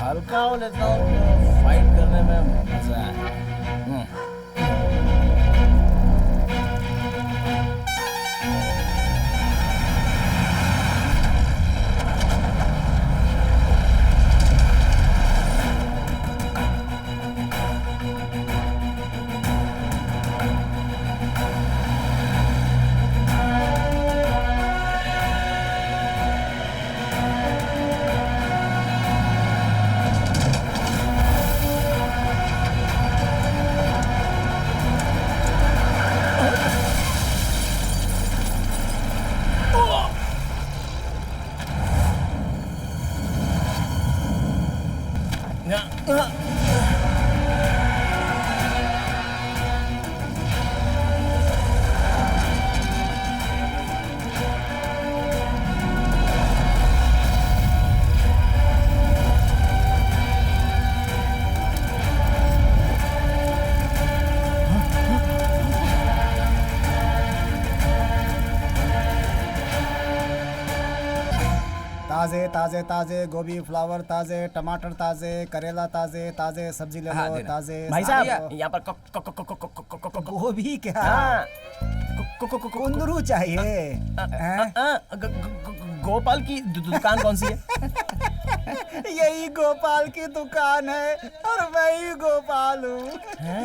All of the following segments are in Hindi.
हल्का हो लेता हूँ तो फाइट करने में मजा है। ताजे ताजे ताजे गोभी फ्लावर ताजे टमाटर ताजे करेला ताजे ताजे सब्जी ले लो ताजे। भाई साहब यहाँ पर गोभी क्या हाँ। कुंदरू चाहिए? गोपाल की दुकान कौन सी है? यही गोपाल की दुकान है और मैं ही गोपाल हूँ।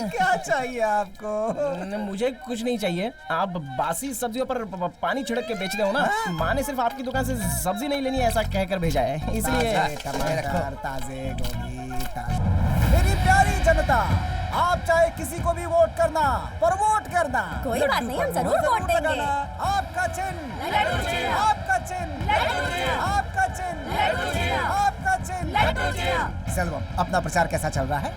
क्या चाहिए आपको? मुझे कुछ नहीं चाहिए। आप बासी सब्जियों पर पानी छिड़क के बेचते हो ना। माँ ने सिर्फ आपकी दुकान से सब्जी नहीं लेनी है ऐसा कहकर भेजा है, इसलिए टमाटर ताजे गोभी ताजे। मेरी प्यारी जनता, आप चाहे किसी को भी वोट करना पर वोट करना। कोई बात नहीं, हम जरूर वोट देंगे। आपका चिन्ह, आपका चिन्ह, आपका चिन्ह, आपका चिन्ह। सेल्वम, अपना प्रचार कैसा चल रहा है?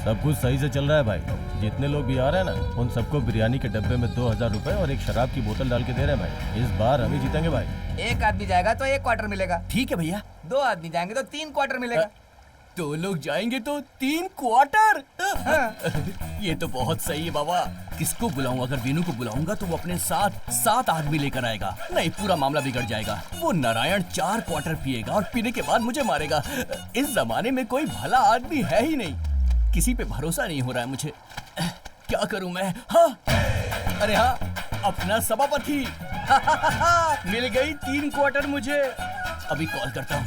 सब कुछ सही से चल रहा है भाई। जितने लोग भी आ रहे हैं ना उन सबको बिरयानी के डब्बे में 2000 रुपए और एक शराब की बोतल डाल के दे रहे हैं भाई। इस बार हम ही जीतेंगे भाई। एक आदमी जाएगा तो 1 क्वार्टर मिलेगा। ठीक है भैया। 2 आदमी जाएंगे तो 3 क्वार्टर मिलेगा। 2 लोग जाएंगे तो 3 क्वार्टर। ये तो बहुत सही है बाबा। किसको बुलाऊं? अगर वीनू को बुलाऊंगा तो वो अपने साथ 7 आदमी लेकर आएगा। नहीं, पूरा मामला बिगड़ जाएगा। वो नारायण 4 क्वार्टर पिएगा और पीने के बाद मुझे मारेगा। इस जमाने में कोई भला आदमी है ही नहीं। किसी पे भरोसा नहीं हो रहा है मुझे। क्या करूं मैं? हाँ, अरे हाँ, अपना सभापति। मिल गई 3 क्वार्टर मुझे। अभी कॉल करता हूँ।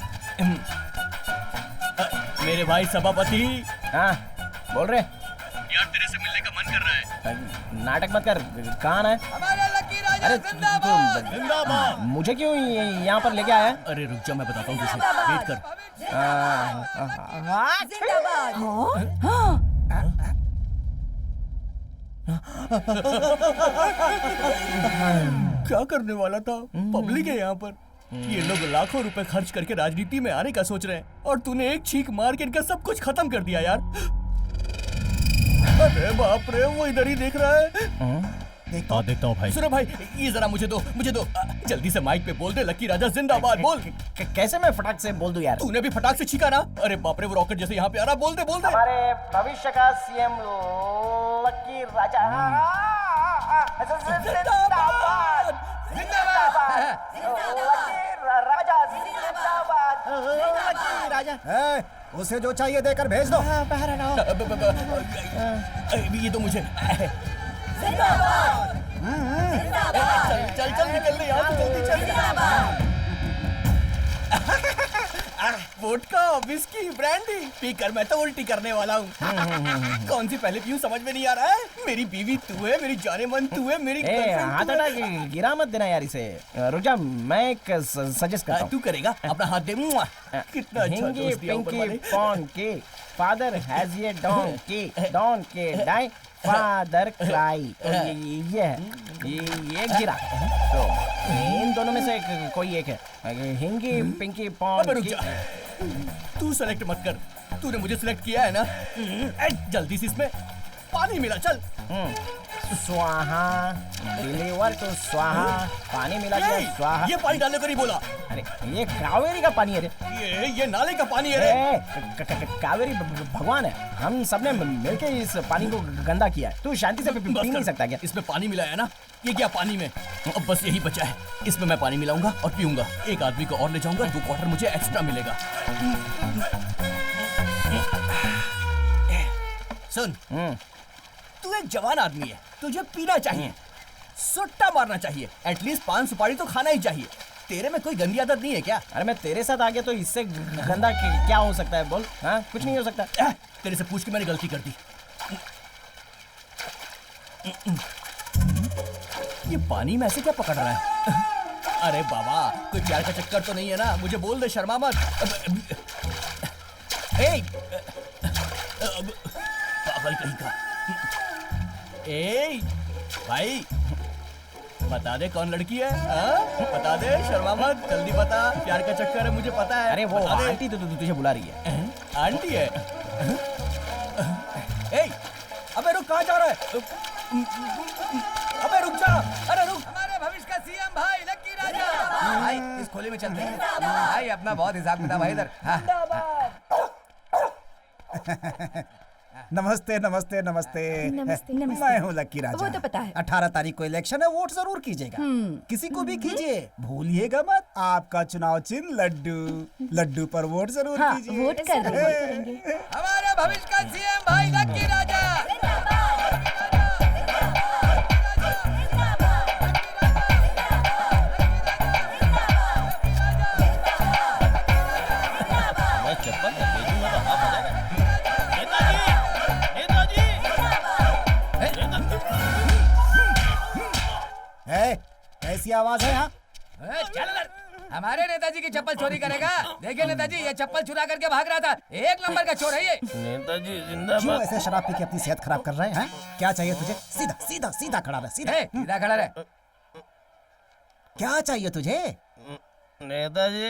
मेरे भाई सभापति। हाँ, बोल रहे यार तेरे से मिलने का मन कर रहा है। नाटक मत कर। कहाँ है? हमारा लकी राजा अरे जिंदाबाद। मुझे क्यों यहाँ पर लेके आया? अरे रुक जा, मैं बताता हूँ तुझे। वेट कर। क्या करने वाला था? पब्लिक है यहाँ पर। ये लोग लाखों रुपए खर्च करके राजनीति में आने का सोच रहे हैं और तूने एक छींक मार के इनका सब कुछ खत्म कर दिया यार। अरे बाप रे, वो इधर ही देख रहा है। देखता हूँ भाई। सुनो भाई, ये जरा मुझे दो। जल्दी से माइक पे बोल दे, लकी राजा जिंदाबाद। बोल। कैसे मैं फटाक से बोल दूं यार? तूने भी फटाक से छींका ना। अरे बाप रे, वो रॉकेट जैसे यहाँ पे आ रहा। बोल दे। हमारे भविष्य का सीएम लकी राजा जिंदाबाद। लकी राजा। उसे जो चाहिए देकर भेज दो। ये तो मुझे। चल निकल ले यार, जल्दी चल। वोडका, विस्की, ब्रांडी पीकर मैं तो उल्टी करने वाला हूँ। कौन सी पहले पीऊं समझ में नहीं आ रहा है। मेरी बीवी तू है, मेरी जाने मन तू है, मेरी हाथ हटा के गिरा मत देना यार इसे। रुजा, मैं एक सजेस्ट करता हूँ। तू करेगा? अपना हाथ दे। कितना अच्छा दोस्त दिया ऊपर वाले। के फादर हैज ये डॉन के डाई फादर क्राई। ये गिरा। तो इन दोनों में से कोई एक है। हिंगी पिंकी पॉन। तू सेलेक्ट मत कर। तूने मुझे सिलेक्ट किया है ना। जल्दी से इसमें पानी मिला। चल। स्वाहा डिलीवर टू स्वाहा। पानी मिला दिया। स्वाहा। ये पानी डालने को नहीं बोला। अरे ये कावेरी का पानी है रे। ये नाले का पानी है रे। कावेरी भगवान है। हम सबने मिलके इस पानी को गंदा किया है। तू शांति से पी नहीं सकता क्या? इसमें पानी मिलाया ना। ये क्या पानी में? अब बस यही बचा है। इसमें मैं पानी मिलाऊंगा और पीऊंगा। एक आदमी को और ले जाऊंगा। 2 क्वार्टर मुझे एक्स्ट्रा मिलेगा। सुन, तू एक जवान आदमी है, तुझे पीना चाहिए, सुट्टा मारना चाहिए, एटलीस्ट 5 सुपारी तो खाना ही चाहिए। तेरे में कोई गंदी आदत नहीं है क्या? अरे मैं तेरे साथ आ गया तो इससे गंदा क्या हो सकता है बोल? हाँ, कुछ नहीं हो सकता। तेरे से पूछ के मैंने गलती कर दी। ये पानी में ऐसे क्या पकड़ रहा है? अरे बाबा, कोई प्यार का चक्कर तो नहीं है ना? मुझे बोल दे, शर्मा मत। पागल कहीं का। भाई बता दे कौन लड़की है? बता दे, शर्मा मत, जल्दी बता। प्यार का चक्कर है, मुझे पता है। अरे वो आंटी तो तुझे बुला रही है। आंटी है? अबे रुक, कहाँ जा रहा है? अबे रुक जा, अरे रुक। हमारे भविष्य का सीएम भाई लक्की राजा। भाई इस खोली में चलते हैं। भाई अपना बहुत हिसाब किताब भाई इधर। नमस्ते नमस्ते नमस्ते। नमस्ते, नमस्ते। मैं हूँ लक्की राजा। वो तो पता है। 18 तारीख को इलेक्शन है, वोट जरूर कीजिएगा। किसी को भी कीजिए, भूलिएगा मत। आपका चुनाव चिन्ह लड्डू, लड्डू पर वोट जरूर हाँ, कीजिए। वोट करेंगे। हमारे भविष्य का सीएम भाई लक्की राजा। मैं चप्पल भेजूंगा तो आप आ जाएगा। कैसी आवाज है यहाँ? चल अंदर। हमारे नेताजी की चप्पल चोरी करेगा? देखिए नेताजी, ये चप्पल चुरा करके भाग रहा था। 1 नंबर का चोर है ये। नेताजी क्यों जिंदाबाद। ऐसे शराब पी के अपनी सेहत खराब कर रहे हैं? क्या चाहिए तुझे? सीधा सीधा सीधा खड़ा रहे, सीधा। सीधा खड़ा रहे। क्या चाहिए तुझे? नेताजी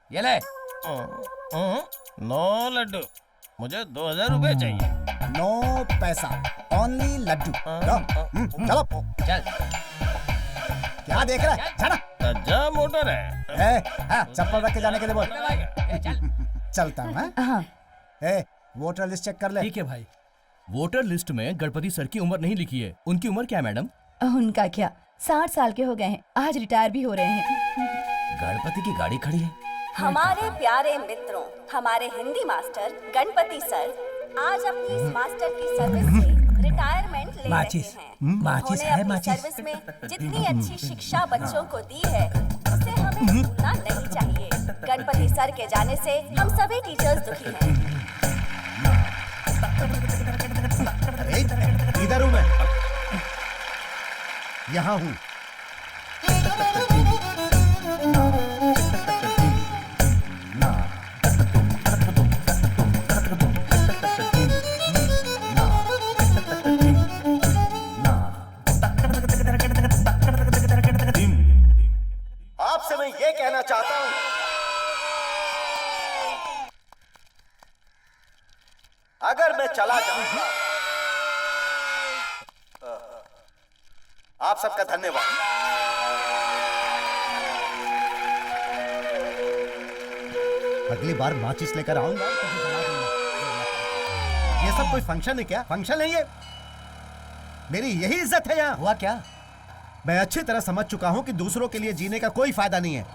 ये ले। 9 लड्डू, मुझे 2000 रुपए चाहिए। नो पैसा, ओनली लड्डू। चलो। चल। क्या देख रहा है? जाना। तज्जा मोटर है। चप्पल रख के जाने के लिए बोल। चल। चलता हूँ। हाँ। वोटर लिस्ट चेक कर ले। ठीक है भाई। वोटर लिस्ट में गणपति सर की उम्र नहीं लिखी है। उनकी उम्र क्या है मैडम? उनका क्या, 60 साल के हो गए हैं, आज रिटायर भी हो रहे हैं। गणपति की गाड़ी खड़ी है। हमारे प्यारे मित्रों, हमारे हिंदी मास्टर गणपति सर आज अपनी इस मास्टर की सर्विस से रिटायरमेंट ले रहे हैं। उन्होंने अपनी सर्विस में जितनी अच्छी शिक्षा बच्चों को दी है उसे हमें भूलना नहीं चाहिए। गणपति सर के जाने से हम सभी टीचर्स दुखी हैं। इधर हूँ मैं, यहाँ हूँ। आपसे मैं ये कहना चाहता हूं, अगर मैं चला जाऊंगा, आप सबका धन्यवाद। अगली बार माचिस लेकर आऊंगा। ये सब कोई फंक्शन है क्या? फंक्शन है ये? मेरी यही इज्जत है यहाँ। हुआ क्या? मैं अच्छी तरह समझ चुका हूँ कि दूसरों के लिए जीने का कोई फायदा नहीं है।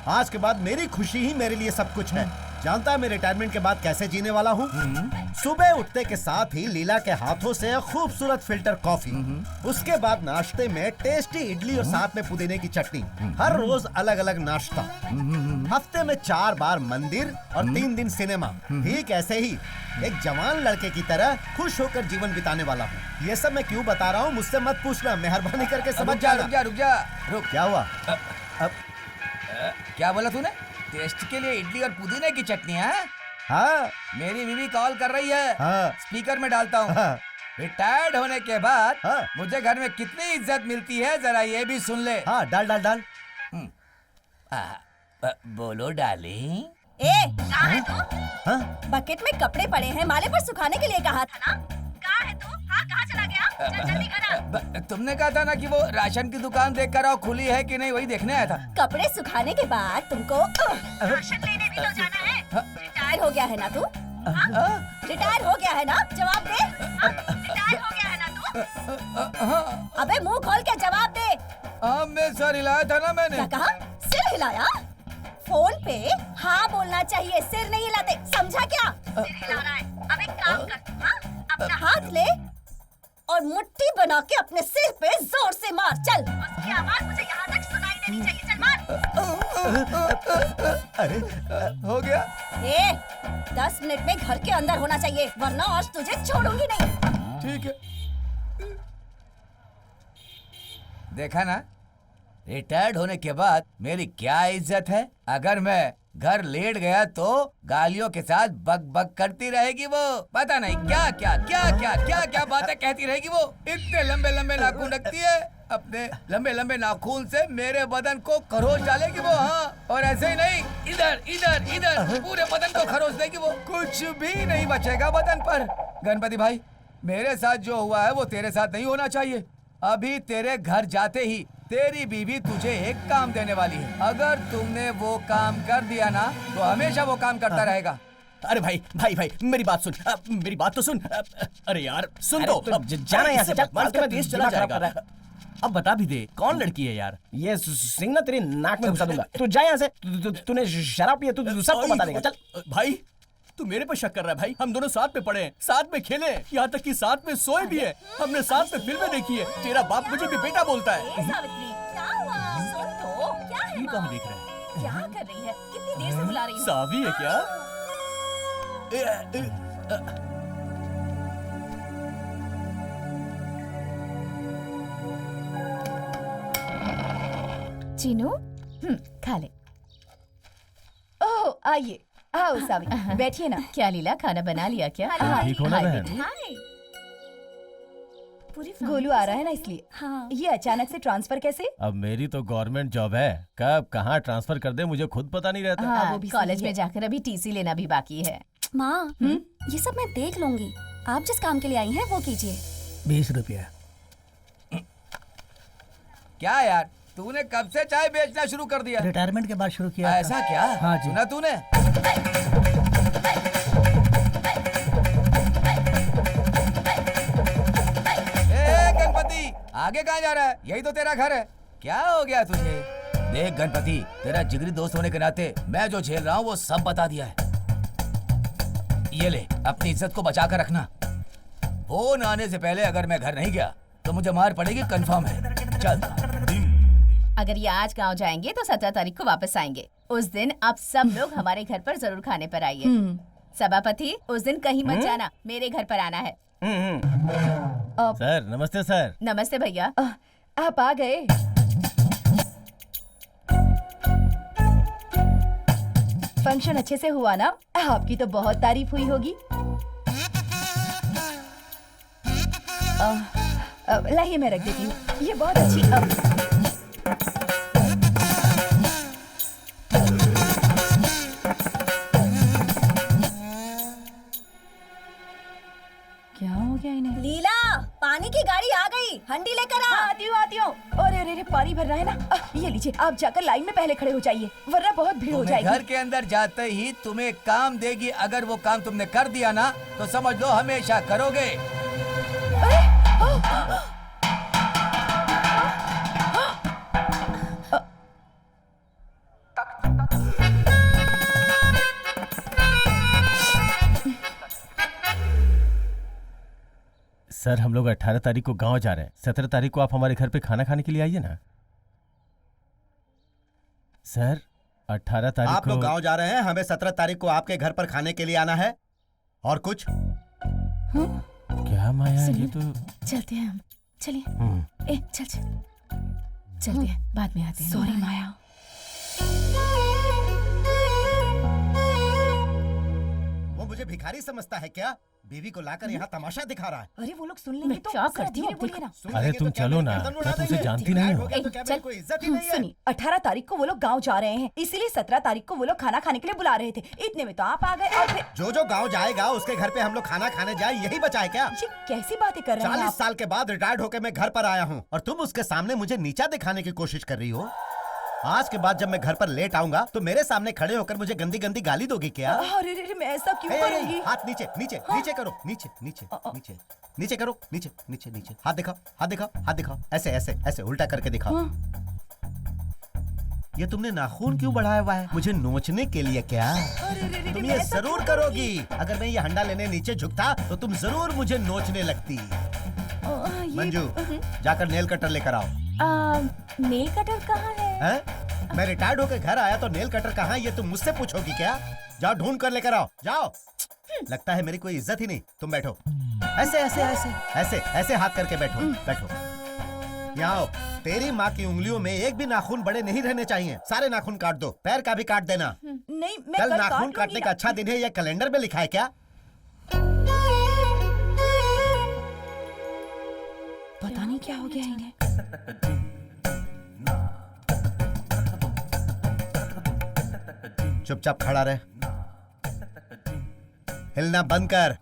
आज के बाद मेरी खुशी ही मेरे लिए सब कुछ है। जानता है मैं रिटायरमेंट के बाद कैसे जीने वाला हूँ? सुबह उठते के साथ ही लीला के हाथों से खूबसूरत फिल्टर कॉफी, उसके बाद नाश्ते में टेस्टी इडली और साथ में पुदीने की चटनी। हर रोज अलग अलग नाश्ता। हफ्ते में 4 बार मंदिर और 3 दिन सिनेमा। ठीक ऐसे ही एक जवान लड़के की तरह खुश होकर जीवन बिताने वाला हूँ। ये सब मैं क्यों बता रहा हूँ मुझसे मत पूछना, मेहरबानी करके समझ जाना। रुक। क्या हुआ? क्या बोला तूने? टेस्ट के लिए इडली और पुदीने की चटनी है? हाँ मेरी बीवी कॉल कर रही है। हाँ। स्पीकर में डालता हूँ। हाँ। रिटायर्ड होने के बाद हाँ। मुझे घर में कितनी इज्जत मिलती है जरा ये भी सुन ले। हाँ, डाल डाल डाल। बोलो डार्लिंग। कहाँ है तू? हाँ? बकेट में कपड़े पड़े हैं, माले पर सुखाने के लिए कहा था ना? कहाँ है तू? हाँ, कहाँ चला गया? चल जल्दी कर आ। तुमने कहा था ना कि वो राशन की दुकान देख कर आओ, खुली है कि नहीं, वही देखने आया था। कपड़े सुखाने के बाद तुमको राशन लेने भी तो जाना है। रिटायर हो गया है ना तू? रिटायर हो गया है ना? जवाब दे। रिटायर हो गया है ना तू? अबे मुंह खोल के जवाब दे। हाँ, मैं सर हिलाया था ना मैंने। क्या कहा? सिर हिलाया? फोन पे हाँ बोलना चाहिए, सिर नहीं हिलाते, समझा क्या? सिर हिला रहा है। अब एक काम कर, हाँ? अपना हाथ ले और मुट्ठी बना के अपने सिर पे जोर से मार, चल। उसकी आवाज मुझे यहाँ तक सुनाई देनी चाहिए, चल मार। अरे हो गया। 10 मिनट में घर के अंदर होना चाहिए, वरना आज तुझे छोड़ूंगी नहीं। ठीक है। देखा ना, रिटायर्ड होने के बाद मेरी क्या इज्जत है। अगर मैं घर लेट गया तो गालियों के साथ बक बक करती रहेगी वो। पता नहीं क्या क्या क्या क्या क्या क्या बातें कहती रहेगी वो। इतने लंबे लंबे नाखून रखती है, अपने लंबे लंबे नाखून से मेरे बदन को खरोच डालेगी वो। हाँ, और ऐसे ही नहीं, इधर इधर इधर पूरे बदन को खरोच देगी वो। कुछ भी नहीं बचेगा बदन पर। गणपति भाई, मेरे साथ जो हुआ है वो तेरे साथ नहीं होना चाहिए। अभी तेरे घर जाते ही तेरी बीवी तुझे एक काम देने वाली है। अगर तुमने वो काम कर दिया ना तो हमेशा वो काम करता रहेगा। अरे भाई भाई भाई, मेरी बात सुन, मेरी बात तो सुन। अरे यार सुन तो, अब जाना यहाँ से, चल, मार के देश चला जाएगा। अब बता भी दे, कौन लड़की है यार? ये सिंह ना तेरी नाक में घुसा दूंगा। तू जा यहाँ से। तूने शराब पिया, तू सबको बता देगा। चल भाई, तू मेरे पर शक कर रहा है भाई? हम दोनों साथ में पढ़े हैं, साथ में खेले, यहाँ तक कि साथ में सोए भी है। हमने साथ में फिल्में देखी है। तेरा बाप मुझे भी बेटा बोलता है। सावित्री, क्या हुआ? सुन तो, क्या है? ये कहाँ देख रहा है? क्या कर रही है? कितनी देर से बुला रही हूँ। सावी है क्या? चीनू, खा ले। ओह, आइए, आओ सावी, बैठिए ना। क्या लीला, खाना बना लिया क्या? ठीक हो ना बहन? हाय। पूरी गोलू आ रहा है ना, इसलिए। हाँ। ये अचानक से ट्रांसफर कैसे? अब मेरी तो गवर्नमेंट जॉब है, कब कहाँ ट्रांसफर कर दे मुझे खुद पता नहीं रहता। हाँ, वो हाँ, भी कॉलेज सही में है। जाकर अभी टीसी लेना भी बाकी है। माँ, ये सब मैं देख लूंगी। आप जिस काम के लिए आई हैं वो कीजिए। 20 रुपया। क्या यार, तूने कब से चाय बेचना शुरू कर दिया? रिटायरमेंट के बाद शुरू किया था। ऐसा क्या? हाँ जी। सुना तूने? गणपति, आगे कहाँ जा रहा है? यही तो तेरा घर है। क्या हो गया तुझे? देख गणपति, तेरा जिगरी दोस्त होने के नाते मैं जो झेल रहा हूँ वो सब बता दिया है। ये ले, अपनी इज्जत को बचा कर रखना। फोन आने से पहले अगर मैं घर नहीं गया तो मुझे मार पड़ेगी, कंफर्म है। चल। अगर ये आज गांव जाएंगे तो 17 तारीख को वापस आएंगे। उस दिन आप सब लोग हमारे घर पर जरूर खाने पर आइए। सभापति, उस दिन कहीं मत जाना, मेरे घर पर आना है। सर नमस्ते सर। नमस्ते भैया। आप आ गए। फंक्शन अच्छे से हुआ ना? आपकी तो बहुत तारीफ हुई होगी। लाइए, मैं रख देती हूँ। ये बहुत अच्छी। क्या हो गया इन्हें? लीला, पानी की गाड़ी आ गई, हंडी लेकर आ। हाँ, आती हूँ। अरे अरे अरे, पानी भरना है ना। ये लीजिए, आप जाकर लाइन में पहले खड़े हो जाइए, वरना बहुत भीड़ हो तुम्हें जाएगी। घर के अंदर जाते ही तुम्हें काम देगी। अगर वो काम तुमने कर दिया ना तो समझ लो हमेशा करोगे। सर हम लोग 18 तारीख को गांव जा रहे हैं। 17 तारीख को आप हमारे घर पे खाना खाने के लिए आइए ना। सर 18 तारीख आप को लोग गांव जा रहे हैं, हमें 17 तारीख को आपके घर पर खाने के लिए आना है। और कुछ? क्या माया, ये तो चलते हैं हम। चलिए। ए, चल चल। चलते हैं, बाद में आते हैं। सॉरी माया। वो मुझे भिखारी समझता है क्या? बीवी को लाकर यहाँ तमाशा दिखा रहा है। अरे वो लोग सुन लेंगे मैं तो क्या जरा करती हूँ, धीरे बोलिए ना। सुन अरे लेंगे तुम तो क्या चलो मेरी ना, गर्दन उड़ा क्या तुम उसे देंगे? जानती नहीं हो? तो क्या चल। मेरी कोई इज्जत ही नहीं है? सुनिए, 18 तारीख को वो लोग गांव जा रहे हैं, इसीलिए 17 तारीख को वो लोग खाना खाने के लिए बुला रहे थे। इतने में तो आप आ गए और फिर जो गांव जाएगा उसके घर पे हम लोग खाना खाने जाए, यही बचा है क्या? ये कैसी बातें कर रहे हैं 40 आप? साल के बाद रिटायर्ड होकर मैं घर पर आया हूँ और तुम उसके सामने मुझे नीचा दिखाने की कोशिश कर रही हो। आज के बाद जब मैं घर पर लेट आऊंगा तो मेरे सामने खड़े होकर मुझे गंदी गंदी गाली दोगी क्या? अरे रे रे, मैं ऐसा क्यों करूंगी? हाथ नीचे नीचे नीचे करो, नीचे नीचे नीचे नीचे करो, नीचे नीचे नीचे। हाथ दिखाओ, हाथ दिखाओ, हाथ दिखाओ। ऐसे ऐसे ऐसे उल्टा करके दिखाओ। ये तुमने नाखून क्यों बढ़ाया हुआ है? मुझे नोचने के लिए क्या? तुम ये जरूर करोगी। अगर मैं ये हंडा लेने नीचे झुकता तो तुम जरूर मुझे नोचने लगती। मंजू, जाकर नेल कटर लेकर आओ। नेल कटर कहाँ है? मैं रिटायर्ड होकर घर आया तो नेल कटर कहाँ है ये तुम मुझसे पूछोगी क्या? जाओ ढूंढ कर लेकर आओ, जाओ। लगता है मेरी कोई इज्जत ही नहीं। तुम बैठो, ऐसे ऐसे ऐसे ऐसे ऐसे हाथ करके बैठो, बैठो। यहाँ आओ। तेरी माँ की उंगलियों में एक भी नाखून बड़े नहीं रहने चाहिए। सारे नाखून काट दो, पैर का भी काट देना। नहीं, मैं कल नाखून काटने का अच्छा दिन है, ये कैलेंडर में लिखा है क्या? पता नहीं क्या हो गया इन्हें। चुपचाप खड़ा रहे, हिलना बंद कर।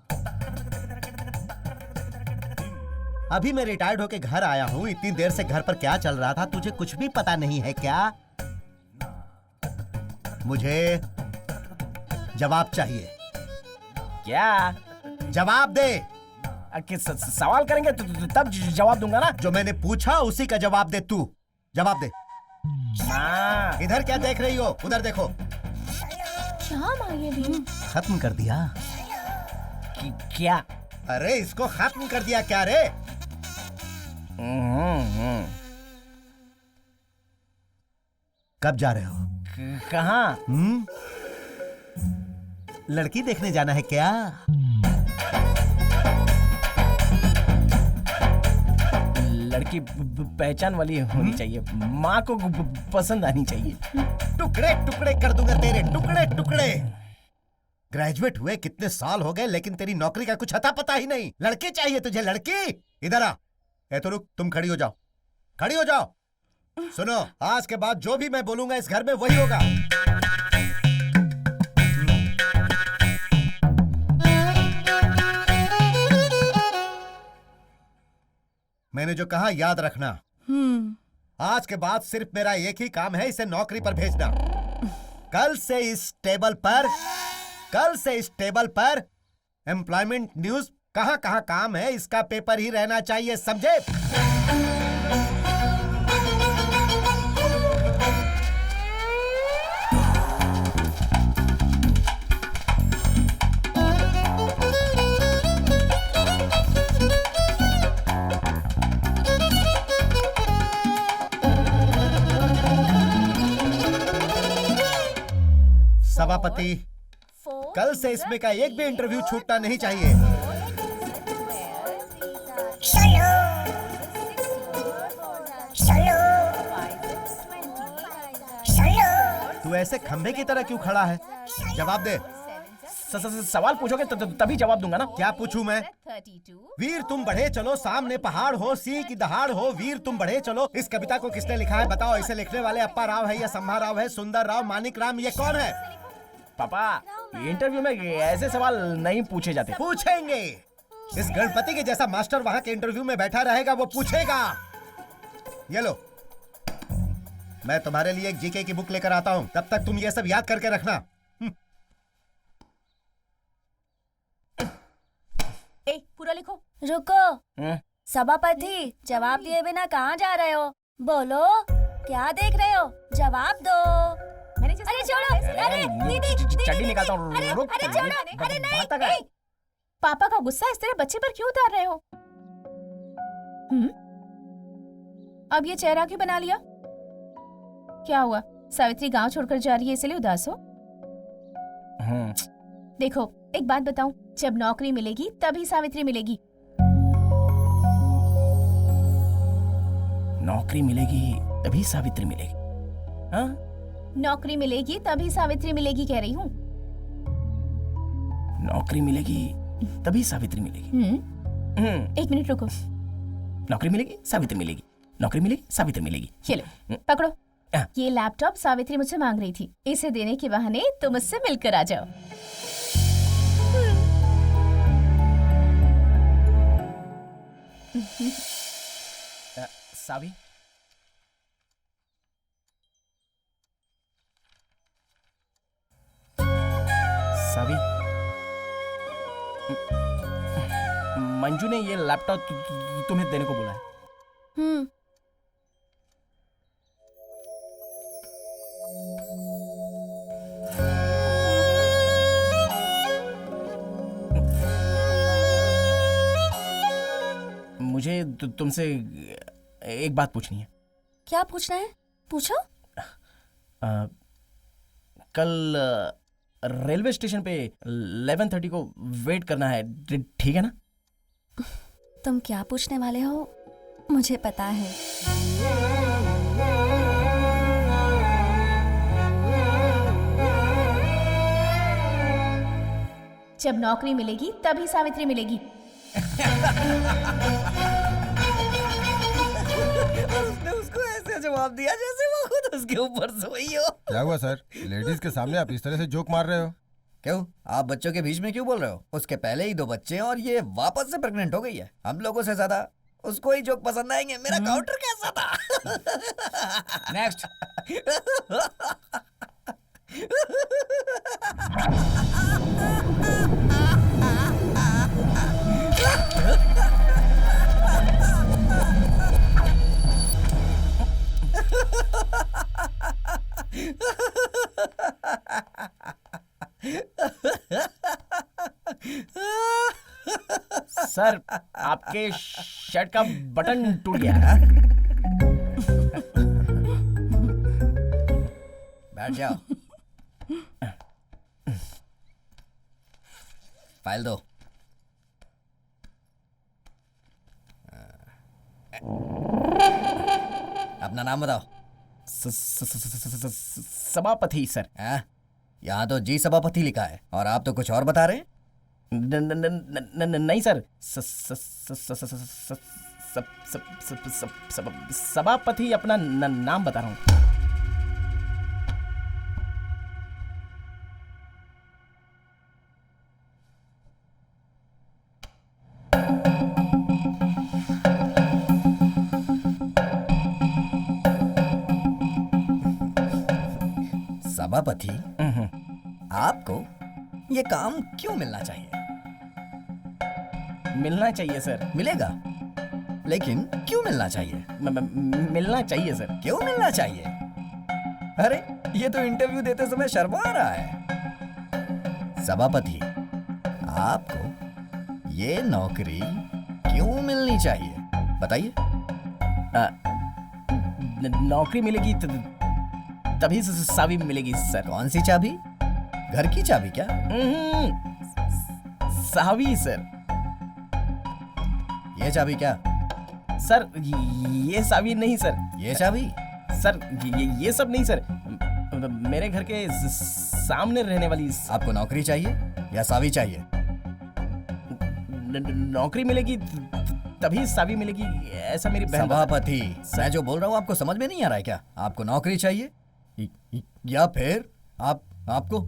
अभी मैं रिटायर्ड होके घर आया हूँ। इतनी देर से घर पर क्या चल रहा था तुझे कुछ भी पता नहीं है क्या? मुझे जवाब चाहिए। क्या जवाब दे। सवाल करेंगे तो तब जवाब दूंगा ना। जो मैंने पूछा उसी का जवाब दे। तू जवाब दे। हाँ। इधर क्या देख रही हो? उधर देखो। क्या माँ ये भी? खत्म कर दिया? क्या? अरे इसको खत्म कर दिया क्या रे? कब जा रहे हो? कहाँ? लड़की देखने जाना है क्या? लड़की पहचान वाली होनी चाहिए, माँ को पसंद आनी चाहिए। टुकड़े टुकड़े कर दूंगा तेरे, टुकड़े टुकड़े। ग्रेजुएट हुए कितने साल हो गए लेकिन तेरी नौकरी का कुछ अता पता ही नहीं। लड़की चाहिए तुझे, लड़की। इधर आ। ए तो रुक, तुम खड़ी हो जाओ, खड़ी हो जाओ। सुनो, आज के बाद जो भी मैं बोलूंगा इस घर में वही होगा। मैंने जो कहा याद रखना। आज के बाद सिर्फ मेरा एक ही काम है, इसे नौकरी पर भेजना। कल से इस टेबल पर एम्प्लॉयमेंट न्यूज कहां कहां काम है इसका पेपर ही रहना चाहिए, समझे? सभापति, कल से इसमें का एक भी इंटरव्यू छूटना नहीं चाहिए। तू ऐसे खंबे की तरह क्यों खड़ा है? जवाब दे। सवाल पूछोगे तो तभी जवाब दूंगा ना। क्या पूछूं मैं? 32 वीर तुम बढ़े चलो, सामने पहाड़ हो, सिंह की दहाड़ हो, वीर तुम बढ़े चलो। इस कविता को किसने लिखा है बताओ? इसे लिखने वाले अप्पा राव है या संभा राव है, सुंदर राव, मानिक राम, ये कौन है? पापा, इंटरव्यू में ऐसे सवाल नहीं पूछे जाते। पूछेंगे। इस गणपति के जैसा मास्टर वहां के इंटरव्यू में बैठा रहेगा, वो पूछेगा। ये लो, मैं तुम्हारे लिए एक जीके की बुक लेकर आता हूं, तब तक तुम ये सब याद करके रखना। ए, पूरा लिखो। रुको। सभापति, जवाब दिए बिना कहाँ जा रहे हो? बोलो, क्या देख रहे हो? जवाब दो। अरे छोड़ो, अरे दीदी, चड्डी निकालता हूँ, अरे रुक। अरे छोड़ो, अरे नहीं। पापा का गुस्सा इस तरह बच्चे पर क्यों उतार रहे हो? अब ये चेहरा क्यों बना लिया? क्या हुआ? सावित्री गांव छोड़कर जा रही है इसलिए उदास हो? देखो, एक बात बताऊं, जब नौकरी मिलेगी तभी सावित्री मिलेगी। नौकरी मिलेगी तभी सावित्री मिलेगी? हाँ? नौकरी मिलेगी तभी सावित्री मिलेगी कह रही हूँ। नौकरी मिलेगी तभी सावित्री मिलेगी। एक मिनट रुको। नौकरी मिलेगी सावित्री मिलेगी, नौकरी मिलेगी सावित्री मिलेगी। ये लो, पकड़ो। ये लैपटॉप सावित्री मुझसे मांग रही थी, इसे देने के बहाने तुम मुझसे मिलकर आ जाओ। सावी, सावी, मंजू ने ये लैपटॉप तुम्हें देने को बोला है। तुमसे एक बात पूछनी है। क्या पूछना है? पूछो। कल रेलवे स्टेशन पे 11:30 को वेट करना है, ठीक है ना? तुम क्या पूछने वाले हो मुझे पता है। जब नौकरी मिलेगी तभी सावित्री मिलेगी। उसने उसको ऐसे जवाब दिया जैसे वो खुद उसके ऊपर सोई हो। क्या हुआ सर, लेडीज के सामने आप इस तरह से जोक मार रहे हो? क्यों, आप बच्चों के बीच में क्यों बोल रहे हो? उसके पहले ही 2 बच्चे हैं और ये वापस से प्रेग्नेंट हो गई है। हम लोगों से ज्यादा उसको ही जोक पसंद आएंगे। मेरा काउंटर कैसा था? नेक्स्ट। सर, आपके शर्ट का बटन टूट गया है। बैठ जाओ। फाइल दो। अपना नाम बताओ। सभापति सर। यहाँ तो जी सभापति लिखा है और आप तो कुछ और बता रहे हैं। नहीं सर, सभापति अपना नाम बता रहा हूँ। सभापति, आपको ये काम क्यों मिलना चाहिए? मिलना चाहिए सर। मिलेगा, लेकिन क्यों मिलना चाहिए? मिलना चाहिए सर। क्यों मिलना चाहिए? अरे ये तो इंटरव्यू देते समय शर्मा रहा है। सभापति, आपको ये नौकरी क्यों मिलनी चाहिए बताइए। नौकरी मिलेगी तभी चाबी मिलेगी सर। कौन सी चाबी? घर की चाबी क्या? चाबी सर। ये चाबी क्या? सर ये चाबी नहीं सर। ये चाबी? सर ये सब नहीं सर, मेरे घर के सामने रहने वाली। आपको नौकरी चाहिए या चाबी चाहिए? नौकरी मिलेगी तभी चाबी मिलेगी, ऐसा मेरी बहन। सभापति, मैं जो बोल रहा हूँ आपको समझ में नहीं आ रहा है क्या? आपको नौकरी चाहिए या फिर आपको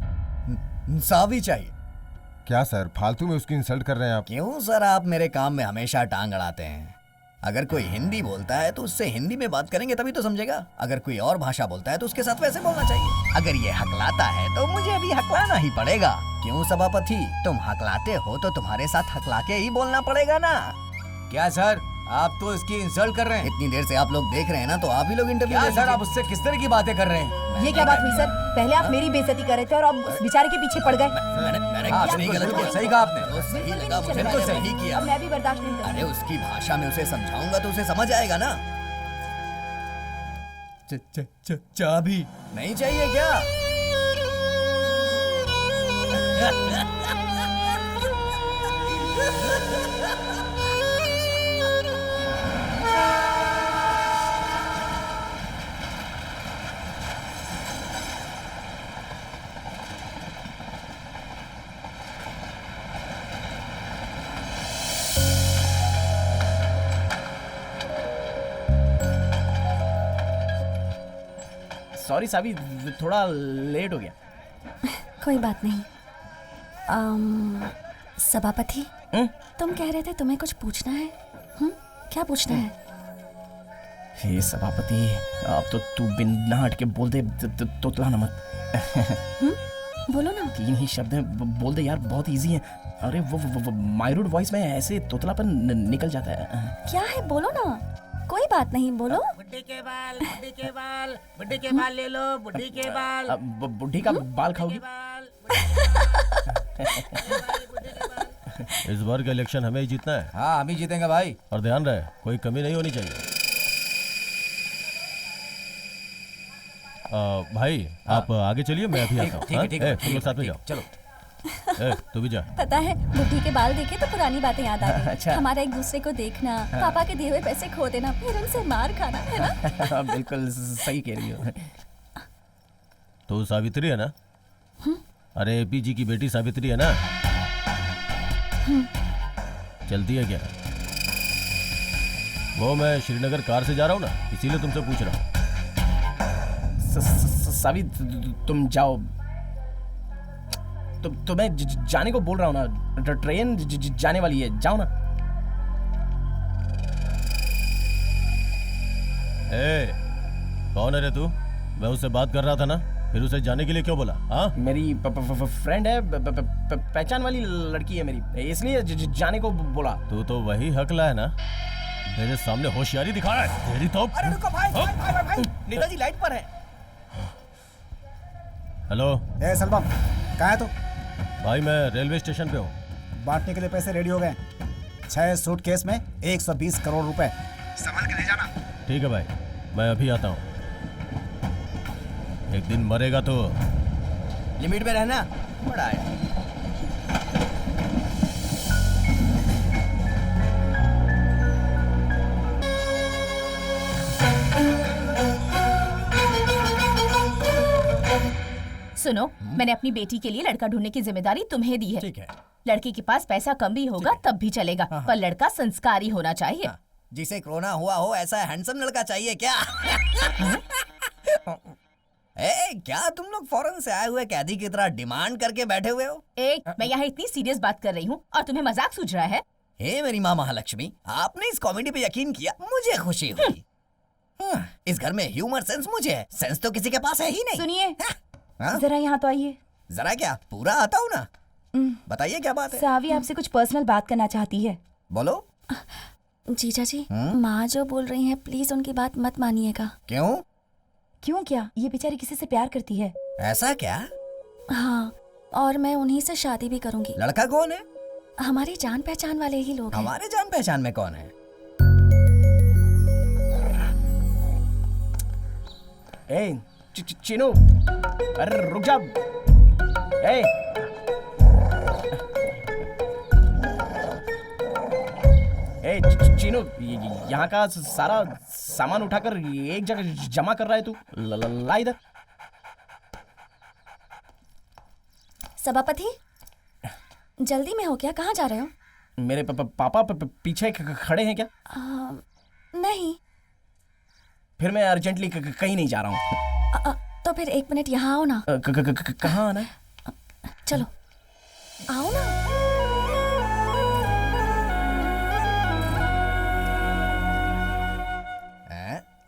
चाबी चाहिए? क्या सर, फालतू में उसकी इंसल्ट कर रहे हैं आप? क्यों सर, आप मेरे काम में हमेशा टांग अड़ाते हैं। अगर कोई हिंदी बोलता है तो उससे हिंदी में बात करेंगे तभी तो समझेगा। अगर कोई और भाषा बोलता है तो उसके साथ वैसे बोलना चाहिए। अगर ये हकलाता है तो मुझे भी हकलाना ही पड़ेगा। क्यों सभापति, तुम हकलाते हो तो तुम्हारे साथ हकला के ही बोलना पड़ेगा ना। क्या सर, आप तो इसकी इंसल्ट कर रहे हैं। इतनी देर से आप लोग देख रहे हैं ना, तो आप ही लोग इंटरव्यू दे सर। आप उससे किस तरह की बातें कर रहे हैं? ये क्या बात हुई सर? पहले आप मेरी बेइज्जती कर रहे थे और अब उस बेचारे के पीछे पड़ गए। मैंने आपने गलत किया। सही कहा आपने। तो सही लगा मुझे, तो सही किया। अब मैं भी बर्दाश्त नहीं करूंगा। अरे उसकी भाषा में उसे समझाऊंगा तो उसे समझ आएगा ना। चाबी नहीं चाहिए क्या? सॉरी साबी, थोड़ा लेट हो गया। कोई बात नहीं। सभापति, तुम कह रहे थे तुम्हें कुछ पूछना है। क्या पूछना है? हे सभापति, अब तो तू बिना हट के बोल दे, तोतलाना मत। बोलो ना। 3 ही शब्द हैं, बोल दे यार, बहुत इजी है। अरे वो माइरूड वॉइस में ऐसे तोतलापन निकल जाता है। क्या है, बोलो ना। कोई बात नहीं, बोलो। बुड्ढी के बाल, बुड्ढी के बाल, बुड्ढी के बाल ले लो, बुड्ढी के बाल। बुड्ढी का बाल खाओगी? इस बार का इलेक्शन हमें ही जीतना है। हाँ हम ही जीतेंगे भाई। और ध्यान रहे कोई कमी नहीं होनी चाहिए। भाई आप आगे चलिए, मैं अभी आता हूँ। ठीक है, ठीक है, तुम लोग साथ में जाओ। चलो। तू भी जा। पता है बुढ़ी के बाल देखे तो पुरानी बातें याद आ गई। अच्छा। हमारा एक दूसरे को देखना, पापा के दिए हुए पैसे खो देना, फिर उनसे मार खाना, है ना? बिल्कुल सही कह रही हो। तो सावित्री है ना? अरे एपी जी की बेटी सावित्री है ना? चलती है क्या? वो मैं श्रीनगर कार से जा रहा हूँ ना, इसीलिए तुमसे पूछ रहा हूँ। सावी तुम जाओ। तुम्हें जाने को बोल रहा हूँ ना, ट्रेन जाने वाली है, जाओ ना। कौन है रे तू? मैं उससे बात कर रहा था ना, फिर उसे जाने के लिए क्यों बोला? हाँ मेरी फ्रेंड है, पहचान वाली लड़की है मेरी, इसलिए जाने को बोला। तू तो वही हकला है ना, मेरे सामने होशियारी दिखा रहा है। तेरी तो अरे रुको भाई, भाई नेताजी लाइट पर है। हेलो ए सलमान, कहाँ है तू? भाई मैं रेलवे स्टेशन पे हूँ। बांटने के लिए पैसे रेडी हो गए। 6 सूटकेस में 120 करोड़ रुपए, संभाल के ले जाना। ठीक है भाई, मैं अभी आता हूँ। एक दिन मरेगा तो लिमिट में रहना। बड़ा है। सुनो, मैंने अपनी बेटी के लिए लड़का ढूंढने की जिम्मेदारी तुम्हें दी है। ठीक है। लड़के के पास पैसा कम भी होगा तब भी चलेगा, पर लड़का संस्कारी होना चाहिए। जिसे कोरोना हुआ हो ऐसा हैंडसम लड़का चाहिए क्या? क्या तुम लोग फॉरेन से आए हुए कैदी की तरह डिमांड करके बैठे हुए हो? मैं यहाँ इतनी सीरियस बात कर रही हूँ और तुम्हें मजाक सूझ रहा है? हे मेरी माँ महालक्ष्मी, आपने इस कॉमेडी पे यकीन किया, मुझे खुशी हुई। इस घर में ह्यूमर सेंस मुझे है, सेंस तो किसी के पास है ही नहीं। सुनिए, हाँ? जरा यहाँ तो आइए। जरा क्या, पूरा आता हूँ ना। बताइए क्या बात है? सावी आपसे कुछ पर्सनल बात करना चाहती है। बोलो। जीजा जी, माँ जो बोल रही हैं प्लीज उनकी बात मत मानिएगा। क्यों? क्यों क्या? ये बेचारी किसी से प्यार करती है। ऐसा क्या? हाँ, और मैं उन्हीं से शादी भी करूंगी। लड़का कौन है? हमारी जान पहचान वाले ही लोग हैं। हमारे जान पहचान में कौन है? चिनू, अरे रुक जा। चिनू, यहाँ का सारा सामान उठाकर एक जगह जमा कर रहा है तू। ला इधर। सभापति, जल्दी में हो क्या? कहाँ जा रहे हो? मेरे पापा पीछे खड़े हैं क्या? नहीं। फिर मैं अर्जेंटली कहीं नहीं जा रहा हूँ। तो फिर 1 मिनट यहाँ आओ ना। कहाँ आना? चलो आओ ना।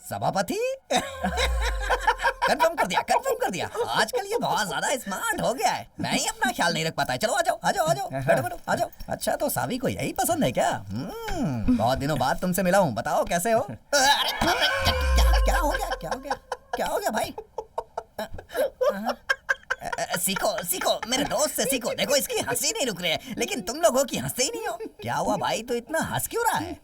सभापति कंफर्म कर दिया, कंफर्म कर दिया। आजकल ये बहुत ज्यादा स्मार्ट हो गया है, मैं ही अपना ख्याल नहीं रख पाता है। चलो आ जाओ, आ जाओ, आ जाओ, बैठो बैठो, आ जाओ। अच्छा तो सावी को यही पसंद है क्या? बहुत दिनों बाद तुमसे मिला हूँ, बताओ कैसे हो? अरे क्या हो गया, क्या हो गया, क्या हो गया भाई? सीखो सीखो, मेरे दोस्त से सीखो। देखो इसकी हंसी नहीं रुक रही है, लेकिन तुम लोग हो कि हंसते ही नहीं हो। क्या हुआ भाई, तो इतना हंस क्यों रहा है?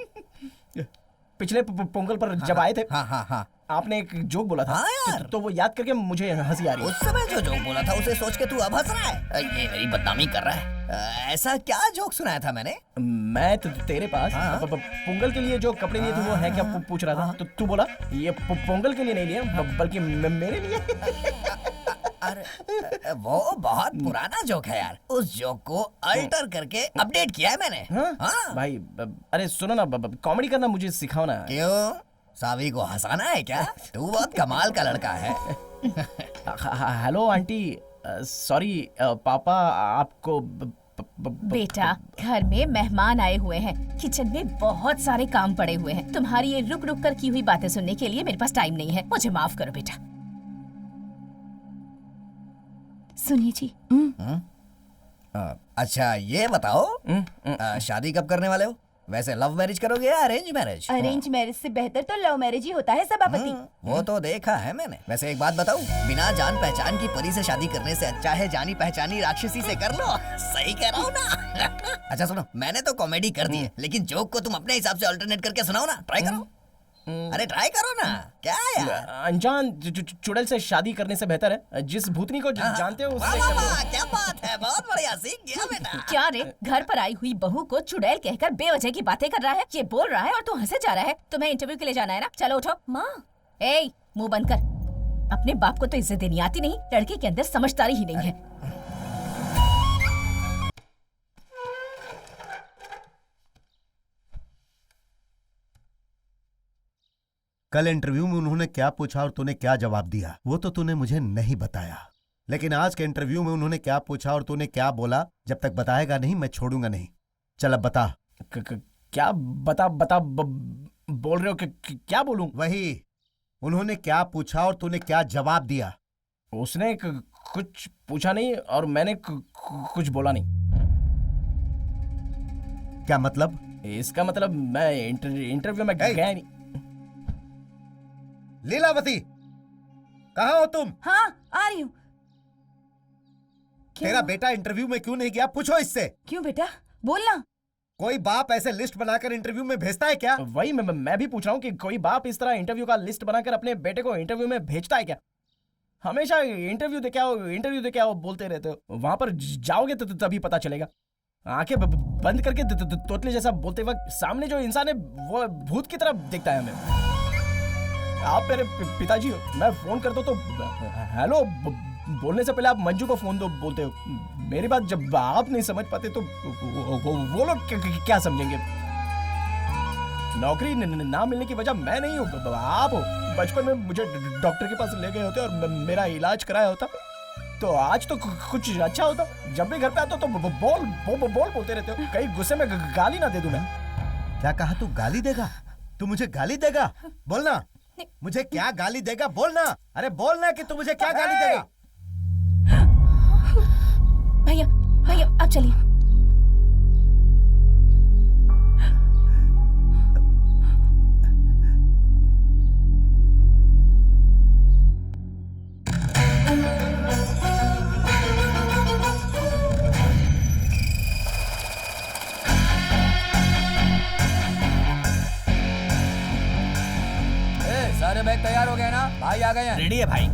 पिछले पोंगल पर जब आए थे, हाँ, आपने एक जोक बोला था। हाँ यार। तो वो याद करके मुझे हंसी आ रही है। उस समय जो जोक बोला था उसे सोच के तू अब हंस रहा है? ये मेरी बदनामी कर रहा है। ऐसा क्या जोक सुनाया था मैंने? मैं तेरे पास पोंगल के लिए जो कपड़े लिए थे वो है क्या पूछ रहा था। तो तू बोला ये पोंगल के लिए नहीं लिए, बल्कि मेरे लिए। अरे वो बहुत पुराना जोक है यार, उस जोक को अल्टर करके अपडेट किया है मैंने। हाँ भाई, अरे सुनो ना, कॉमेडी करना मुझे सिखाओ ना। क्यों, सावी को हंसाना है क्या? तू बहुत कमाल का लड़का है। हेलो आंटी, सॉरी पापा आपको बेटा, घर में मेहमान आए हुए हैं, किचन में बहुत सारे काम पड़े हुए हैं। तुम्हारी ये रुक रुक कर की हुई बातें सुनने के लिए मेरे पास टाइम नहीं है, मुझे माफ करो बेटा। सुनिए जी। अच्छा ये बताओ, शादी कब करने वाले हो? वैसे लव मैरिज करोगे या अरेंज मैरिज? अरेंज मैरिज से बेहतर तो लव मैरिज ही होता है सभापति। वो तो देखा है मैंने। वैसे एक बात बताऊं, बिना जान पहचान की परी से शादी करने से अच्छा है जानी पहचानी राक्षसी से कर लो। सही कह रहा हूँ ना? अच्छा सुनो, मैंने तो कॉमेडी कर दी है, लेकिन जोक को तुम अपने हिसाब से अल्टरनेट करके सुनाओ ना। ट्राई करो, अरे ट्राई करो ना। क्या यार, अनजान चुड़ैल से शादी करने से बेहतर है जिस भूतनी को जानते हो उससे कर लो। क्या बात है, बहुत बढ़िया, सीख गया बेटा। क्या रे, घर पर आई हुई बहू को चुड़ैल कहकर बेवजह की बातें कर रहा है। ये बोल रहा है और तू हंसे जा रहा है। तुम्हें इंटरव्यू के लिए जाना है ना? चलो उठो। माँ, ए, मुंह बंद कर। अपने बाप को तो इज्जत देनी आती नहीं, लड़के के अंदर समझदारी ही नहीं है। कल इंटरव्यू में उन्होंने क्या पूछा और तूने क्या जवाब दिया वो तो तूने मुझे नहीं बताया, लेकिन आज के इंटरव्यू में उन्होंने क्या पूछा और तूने क्या बोला, जब तक बताएगा नहीं मैं छोड़ूंगा नहीं। चल अब बता। क्या बता बोल रहे हो? क्या बोलूं? वही, उन्होंने क्या पूछा और तूने क्या जवाब दिया? उसने कुछ पूछा नहीं और मैंने कुछ बोला नहीं। क्या मतलब? इसका मतलब मैं इंटरव्यू में गया नहीं। लीलावती, कहाँ हो तुम? हाँ, आ रही हूँ। तेरा बेटा इंटरव्यू में क्यों नहीं गया? पूछो इससे। क्यों बेटा, बोलना। कोई बाप ऐसे लिस्ट बनाकर इंटरव्यू में भेजता है क्या? वही मैं भी पूछ रहा हूँ कि कोई बाप इस तरह इंटरव्यू का लिस्ट बनाकर अपने बेटे को इंटरव्यू में भेजता है क्या? हमेशा इंटरव्यू दे के आओ बोलते रहते हो। वहां पर जाओगे तो तभी पता चलेगा। आंखें बंद करके तोतले जैसा बोलते वक्त सामने जो इंसान है वो भूत की तरह दिखता है हमें। आप मेरे पिताजी हो, मैं फोन करता हूँ तो हेलो बोलने से पहले आप मंजू को फोन दो बोलते हो। मेरी बात जब आप नहीं समझ पाते तो वो लोग क्या समझेंगे? नौकरी ना मिलने की वजह मैं नहीं हूँ, आप हो। बचपन में मुझे डॉक्टर के पास ले गए होते और मेरा इलाज कराया होता तो आज तो कुछ अच्छा होता। जब भी घर पे आता तो बोल बोलते रहते हो। कहीं गुस्से में गाली ना दे दूं मैं। क्या कहा? तू गाली देगा? तू मुझे गाली देगा? बोलना, मुझे क्या गाली देगा? बोलना, अरे बोलना कि तू मुझे क्या गाली देगा? भैया अब चलिए। सारे बैग तैयार हो गए ना? भाई आ गए हैं। रेडी है भाई।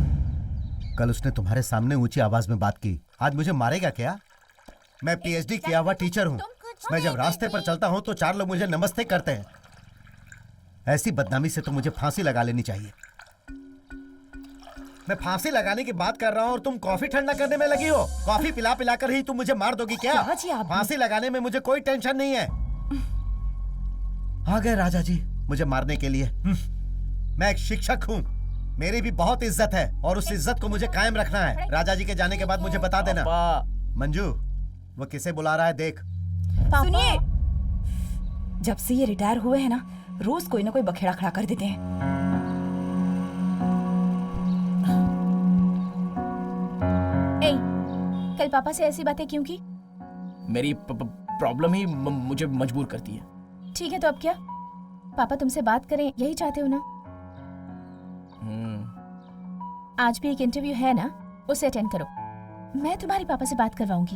कल उसने तुम्हारे सामने ऊंची आवाज में बात की, आज मुझे मारेगा क्या? मैं पीएचडी किया हुआ टीचर हूँ। मैं जब रास्ते पर चलता हूँ तो 4 लोग मुझे नमस्ते करते हैं। ऐसी बदनामी से तो मुझे फांसी लगा लेनी चाहिए। मैं फांसी लगाने की बात कर रहा हूँ और तुम कॉफी ठंडा करने में लगी हो। कॉफी पिला पिला कर ही तुम मुझे मार दोगी क्या? फांसी लगाने में मुझे कोई टेंशन नहीं है। आ गए राजा जी मुझे मारने के लिए। मैं एक शिक्षक हूँ, मेरी भी बहुत इज्जत है और उस इज्जत को मुझे कायम रखना है। राजा जी के जाने के बाद मुझे बता देना। मंजू, वो किसे बुला रहा है देख। सुनिए, जब से ये रिटायर हुए हैं ना, रोज कोई ना कोई बखेड़ा खड़ा कर देते हैं। ए, कल पापा से ऐसी बातें क्यों की? मेरी प्रॉब्लम ही मुझे मजबूर करती है। ठीक है तो अब क्या? पापा तुमसे बात करें यही चाहते हो ना? आज भी एक इंटरव्यू है ना, उसे अटेंड करो। मैं तुम्हारे पापा से बात करवाऊंगी।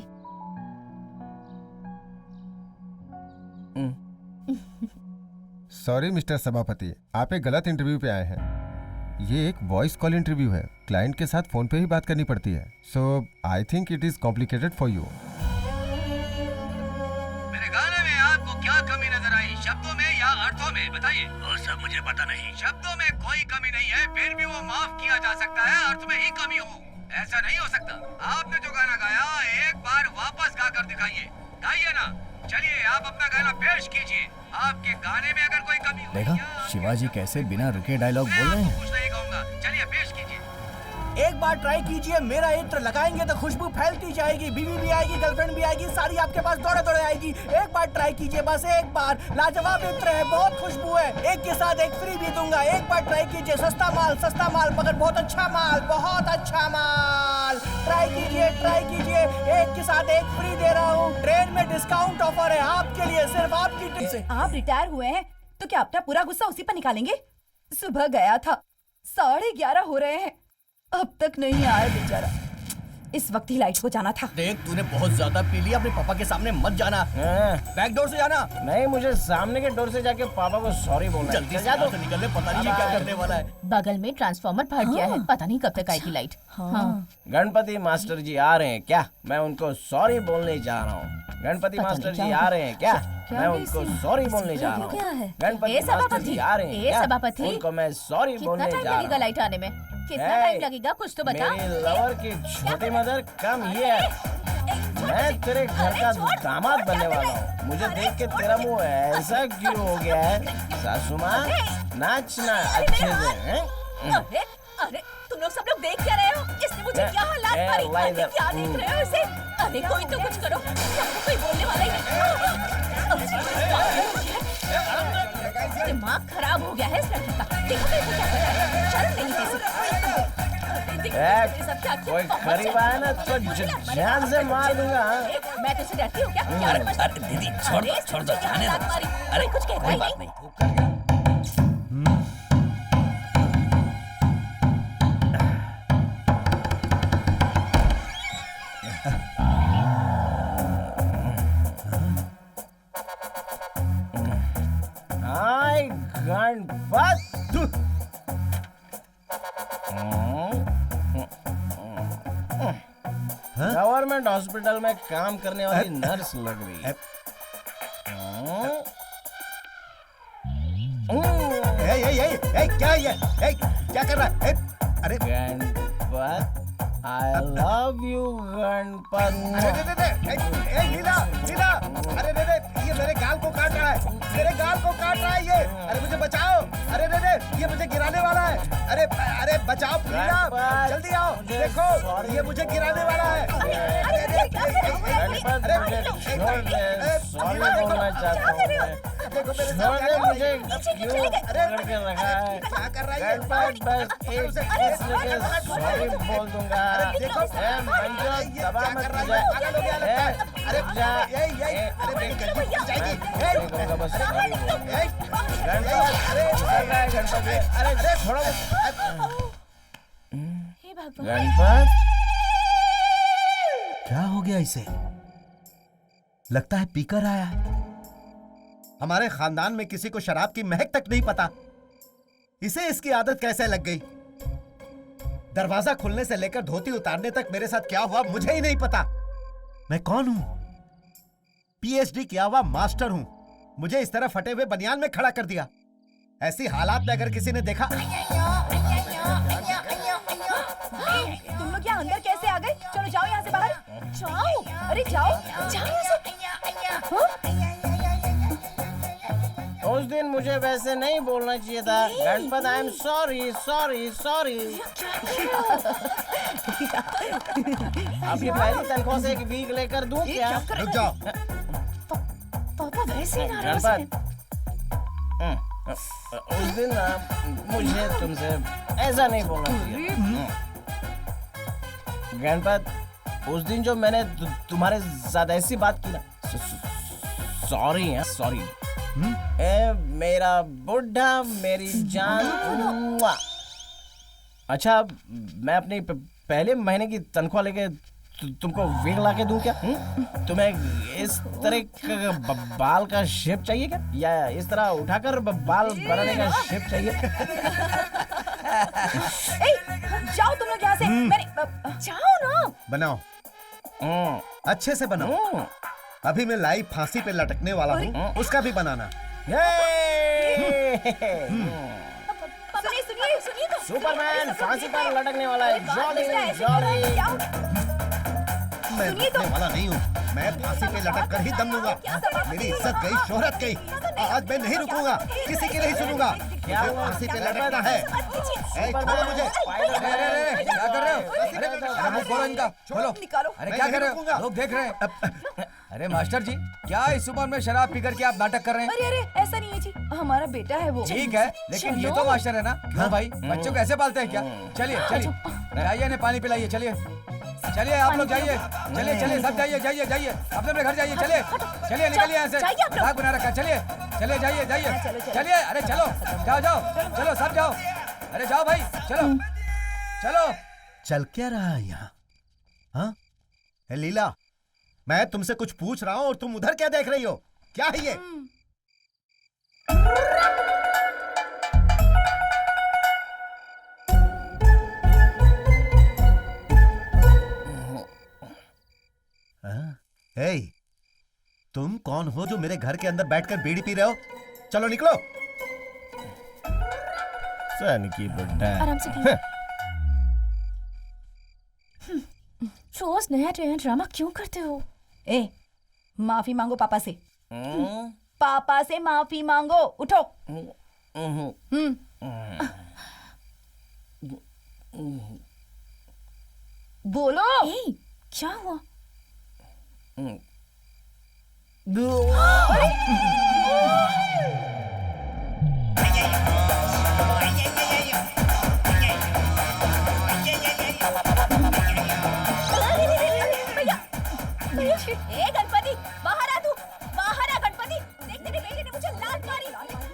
सॉरी मिस्टर सभापति, आप एक गलत इंटरव्यू पे आए हैं। ये एक वॉइस कॉल इंटरव्यू है, क्लाइंट के साथ फोन पे ही बात करनी पड़ती है। So I think it is complicated for you. मेरे गाने में आपको क्या कमी नजर आई, शब्दों में या अर्थों में? बताइए। वो सब मुझे पता नहीं। शब्दों में कोई कमी नहीं है, फिर भी वो माफ किया जा सकता है। अर्थ में ही कमी हो, ऐसा नहीं हो सकता। आपने जो गाना गाया एक बार वापस गा कर दिखाइए। गाइए ना, चलिए आप अपना गाना पेश कीजिए। आपके गाने में अगर कोई कमी हो। देखा शिवाजी कैसे बिना रुके डायलॉग बोल रहे हैं। कुछ नहीं कहूँगा, चलिए पेश कीजिए। एक बार ट्राई कीजिए, मेरा इत्र लगाएंगे तो खुशबू फैलती जाएगी। बीवी भी आएगी, गर्लफ्रेंड भी आएगी, सारी आपके पास दौड़े दौड़े आएगी। एक बार ट्राई कीजिए, बस एक बार। लाजवाब इत्र है, बहुत खुशबू है, एक के साथ एक फ्री भी दूंगा। एक बार ट्राई कीजिए, सस्ता माल मगर बहुत अच्छा माल, बहुत अच्छा माल। ट्राई कीजिए, एक के साथ एक फ्री दे रहा हूँ। ट्रेन में डिस्काउंट ऑफर है आपके लिए, सिर्फ आपकी टिप से। आप रिटायर हुए हैं तो क्या अपना पूरा गुस्सा उसी पर निकालेंगे? सुबह गया था, 11:30 हो रहे हैं, अब तक नहीं आया बेचारा। इस वक्त ही लाइट को जाना था। देख, तूने बहुत ज्यादा पी लिया, अपने पापा के सामने मत जाना। बैक डोर से जाना। नहीं, मुझे सामने के डोर से जाके पापा को सॉरी बोलना है। जल्दी से यहाँ से निकलने, पता नहीं ये क्या करने वाला है। बगल में ट्रांसफार्मर फट गया है, पता नहीं कब तक आएगी लाइट। हाँ। गणपति मास्टर जी आ रहे हैं क्या? मैं उनको सॉरी बोलने जा रहा हूँ। गणपति मास्टर जी आ रहे हैं क्या? मैं उनको सॉरी बोलने जा रहा हूँ। गणपति मास्टर जी आ रहे हैं क्या? सभापति, उनको मैं सॉरी कितना बोलने टाइम जा रहा लगेगा हूँ। लाइट आने में? कितना टाइम लगेगा, कुछ तो बता। मेरी लवर की छोटी मदर, कम हियर। मैं तेरे घर का दामाद बनने वाला हूँ। मुझे देख के तेरा मुंह ऐसा क्यों हो गया है? सासू माँ, नाचना अच्छे से, हैं? अरे तुम लोग सब लोग देख क्या रहे हो? इसने मुझे क्या हालात मारी? अरे क्या देख रहे हो इसे? अरे कोई तो कुछ करो, कोई बोलने वाला ही नहीं। दिमाग खराब हो गया है इस लड़की का। देखो कैसे क्या कर रहा है, शर्म नहीं किसी। कोई करीब आया ना तो जान से मार दूंगा। मैं तुझसे डरती हूँ क्या? अरे दीदी छोड़ दो, जाने दो। अरे कुछ कहता ही बात नहीं। नहीं। हाय गणपत। गवर्नमेंट हॉस्पिटल में काम करने वाली नर्स लग रही है। क्या ये? क्या कर रहा है? अरे Ganpat, I love you Ganpat. Leela, अरे ये मेरे गाल को काट रहा है, ये। अरे मुझे बचाओ, अरे ये मुझे गिराने वाला है। अरे बचाओ लीला, जल्दी आओ, देखो ये मुझे गिराने वाला है। सॉरी बोलना चाहता हूँ। देखो मेरे छोड़ दे मुझे, क्यों अरे पकड़ के रखा है? क्या कर रहा है? गणपत, बस एक किस लेके सॉरी बोल दूंगा। देखो मंजू, दबा मत तुझे। अरे मेरी गड्डी टूट जाएगी। देखूंगा बस सॉरी बोल। गणपत, अरे छोड़ो। हे भगवान, गणपत, क्या हो गया इसे? लगता है पीकर आया है। हमारे खानदान में किसी को शराब की महक तक नहीं पता, इसे इसकी आदत कैसे लग गई? दरवाजा खुलने से लेकर धोती उतारने तक मेरे साथ क्या हुआ मुझे ही नहीं पता। मैं कौन हूं? पीएचडी किया हुआ मास्टर हूं। मुझे इस तरह फटे हुए बनियान में खड़ा कर दिया। ऐसी हालात में अगर किसी ने देखा। तुम लोग यहाँ अंदर कैसे आ गए? चलो जाओ यहाँ से बाहर। जाओ, अरे जाओ यहाँ से। उस दिन मुझे वैसे नहीं बोलना चाहिए था। Ganpat, I am sorry. आपकी पहली तनख्वाह से एक वीक लेकर दूं क्या? रुक जाओ। पापा वैसे ही नाराज हैं। गणपत, उस दिन ना मुझे तुमसे ऐसा नहीं बोलना चाहिए। गणपत, उस दिन जो मैंने तुम्हारे साथ ऐसी बात की ना, सॉरी। ए मेरा बुढ़ा, मेरी जान। अच्छा, मैं अपनी पहले महीने की तनख्वाह लेके तुमको विग ला के दूं क्या? तुम्हें इस तरह का बाल का शेप चाहिए क्या, या इस तरह उठाकर बाल बनाने का शेप चाहिए? जाओ तुम लोग यहाँ से। जाओ ना। बनाओ, अच्छे से बनाओ। अभी मैं लाइव फांसी पे लटकने वाला हूँ, उसका भी बनाना। सुनिए तो। सुपरमैन फांसी पर लटकने वाला है। जॉली। मैं लटकने वाला नहीं हूँ, मैं फांसी पे लटक कर ही दम लूंगा। मेरी इज्जत गई, शोहरत गई, आज मैं नहीं रुकूंगा, किसी की नहीं सुनूंगा। मुझे फांसी पे लटकना है। छोड़ो मुझे। क्या कर रहे हो? अरे मुंह खोलो इनका, खोलो। निकालो। अरे क्या कर रहे हो? लोग देख रहे हैं। अरे मास्टर जी, क्या इस उम्र में शराब पी करके आप नाटक कर रहे हैं? अरे अरे ऐसा नहीं है जी, हमारा बेटा है वो। ठीक है, लेकिन ये तो मास्टर है ना। क्यों भाई, बच्चों को ऐसे पालते हैं क्या? चलिए चलिए, जाइए ने पानी पिलाइए। चलिए चलिए आप लोग जाइए, चलिए चलिए सब जाइए जाइए जाइए, अपने अपने घर जाइए। चलिए चलिए निकलिए यहाँ से, मजाक बना रखा। चलिए चलिए जाइए जाइए चलिए, अरे चलो जाओ जाओ, चलो सब जाओ, अरे जाओ भाई, चलो चलो। चल क्या रहा है यहाँ? हाँ लीला, मैं तुमसे कुछ पूछ रहा हूँ और तुम उधर क्या देख रही हो? क्या है ये? हे, तुम कौन हो जो मेरे घर के अंदर बैठकर बीड़ी पी रहे हो? चलो निकलो। सन की बुड्ढा। आराम से रोज नया ड्रामा क्यों करते हो? ए, माफी मांगो पापा से। पापा से माफी मांगो, उठो। बोलो। ए, क्या हुआ? ए गणपति, बाहर आ तू, बाहर आ गणपति। देख तेरे बेटे ने मुझे लात मारी।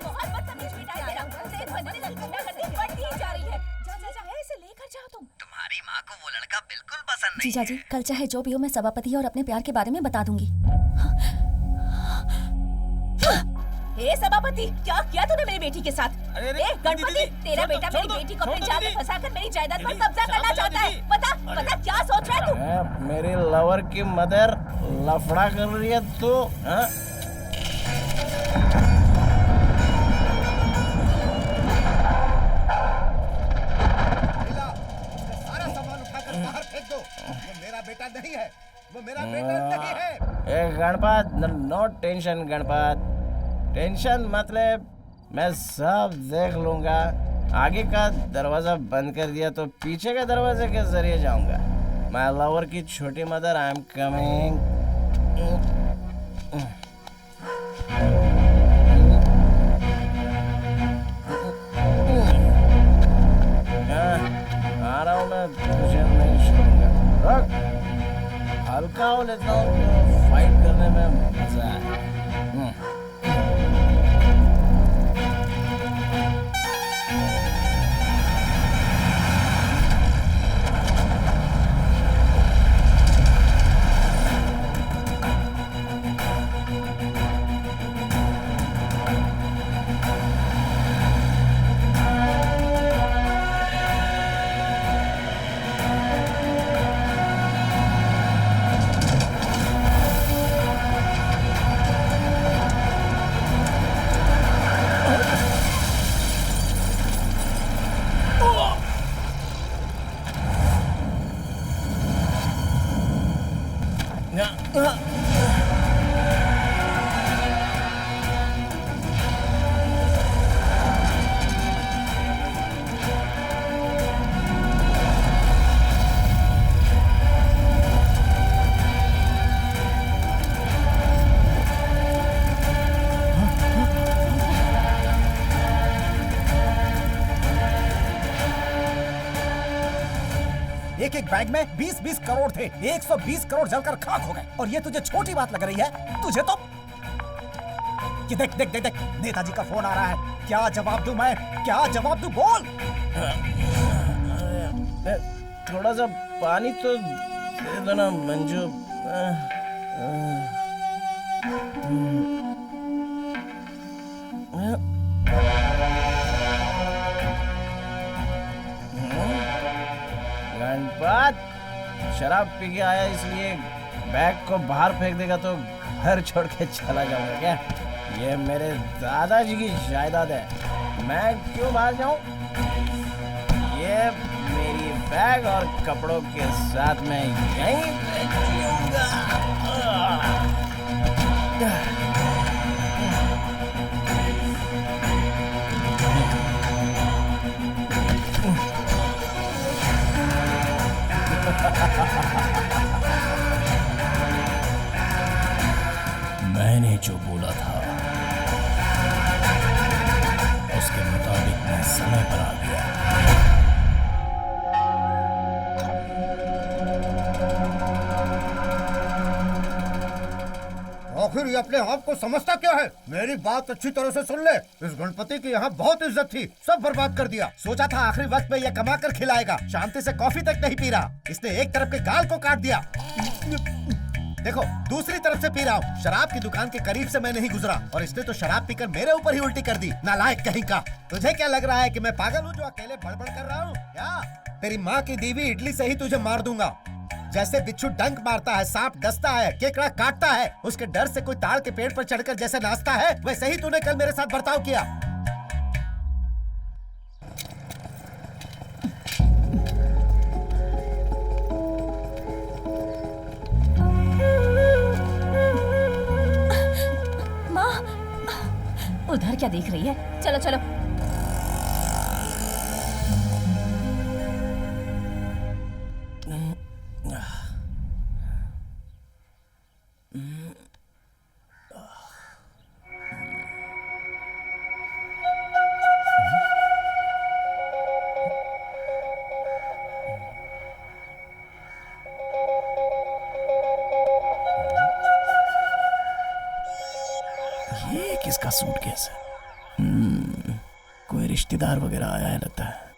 बहुत बदतमीज बेटा है तेरा, से बनने लगी गुंडागर्दी बढ़ती ही जा रही है। जा जा जा, ऐसे लेकर जाओ तुम। तुम्हारी माँ को वो लड़का बिल्कुल पसंद नहीं। जीजा जी, कल चाहे जो भी हो, मैं सभापति और अपने प्यार के बारे में बता दूंगी। ए सभापति, क्या किया तूने मेरी बेटी के साथ? ए गणपति, तेरा बेटा मेरी बेटी को अपने जाल में फंसाकर मेरी जायदाद पर कब्जा करना चाहता है। बता बता, क्या सोच रहा है तू? मेरी लवर की मदर लफड़ा कर रही है तू? सारा सामान उठाकर बाहर फेंक दो। वो मेरा बेटा नहीं है, वो मेरा बेटा नहीं है। ए Ganpat, no tension Ganpat, tension मतलब मैं सब देख लूंगा। आगे का दरवाजा बंद कर दिया तो पीछे के दरवाजे के जरिए जाऊंगा। माय लवर की छोटी मदर, आई एम कमिंग। आ रहा हूँ मैं, तुझे नहीं छोड़ूंगा। हल्का हो लेता हूँ तो फाइट करने में मजा है। एक एक बैग में 20-20 करोड़ थे, 120 करोड़ जलकर खाक हो गए। और ये तुझे छोटी बात लग रही है? तुझे तो कि देख देख देख देख, नेताजी का फोन आ रहा है। क्या जवाब दूं मैं? क्या जवाब दूं? बोल। थोड़ा सा पानी तो दे दो ना मंजू। गणपत, शराब पी के आया इसलिए बैग को बाहर फेंक देगा तो घर छोड़ के चला जाऊंगा क्या? ये मेरे दादाजी की जायदाद है, मैं क्यों बाहर जाऊं? ये मेरी बैग और कपड़ों के साथ मैं यहीं पे जीऊंगा। मैंने जो बोला था उसके मुताबिक मैं समय पर आ गया। आखिर ये अपने आप को समझता क्या है? मेरी बात अच्छी तरह से सुन ले। इस गणपति की यहाँ बहुत इज्जत थी, सब बर्बाद कर दिया। सोचा था आखिरी वक्त में ये कमा कर खिलाएगा, शांति से कॉफी तक नहीं पी रहा। इसने एक तरफ के गाल को काट दिया, देखो दूसरी तरफ से पी रहा हूँ। शराब की दुकान के करीब से मैं नहीं गुजरा और इसने तो शराब पीकर मेरे ऊपर ही उल्टी कर दी। नालायक कहीं का। तुझे क्या लग रहा है कि मैं पागल हूँ जो अकेले बड़बड़ कर रहा हूँ? क्या तेरी माँ की दी हुई इडली से ही तुझे मार दूंगा। जैसे बिच्छू डंक मारता है, सांप डसता है, केकड़ा काटता है, उसके डर से कोई ताड़ के पेड़ पर चढ़कर जैसे नाचता है, वैसे ही तूने कल मेरे साथ बर्ताव किया। माँ, उधर क्या देख रही है? चलो चलो। ये किसका सूटकेस है? कोई रिश्तेदार वगैरह आया है लगता है।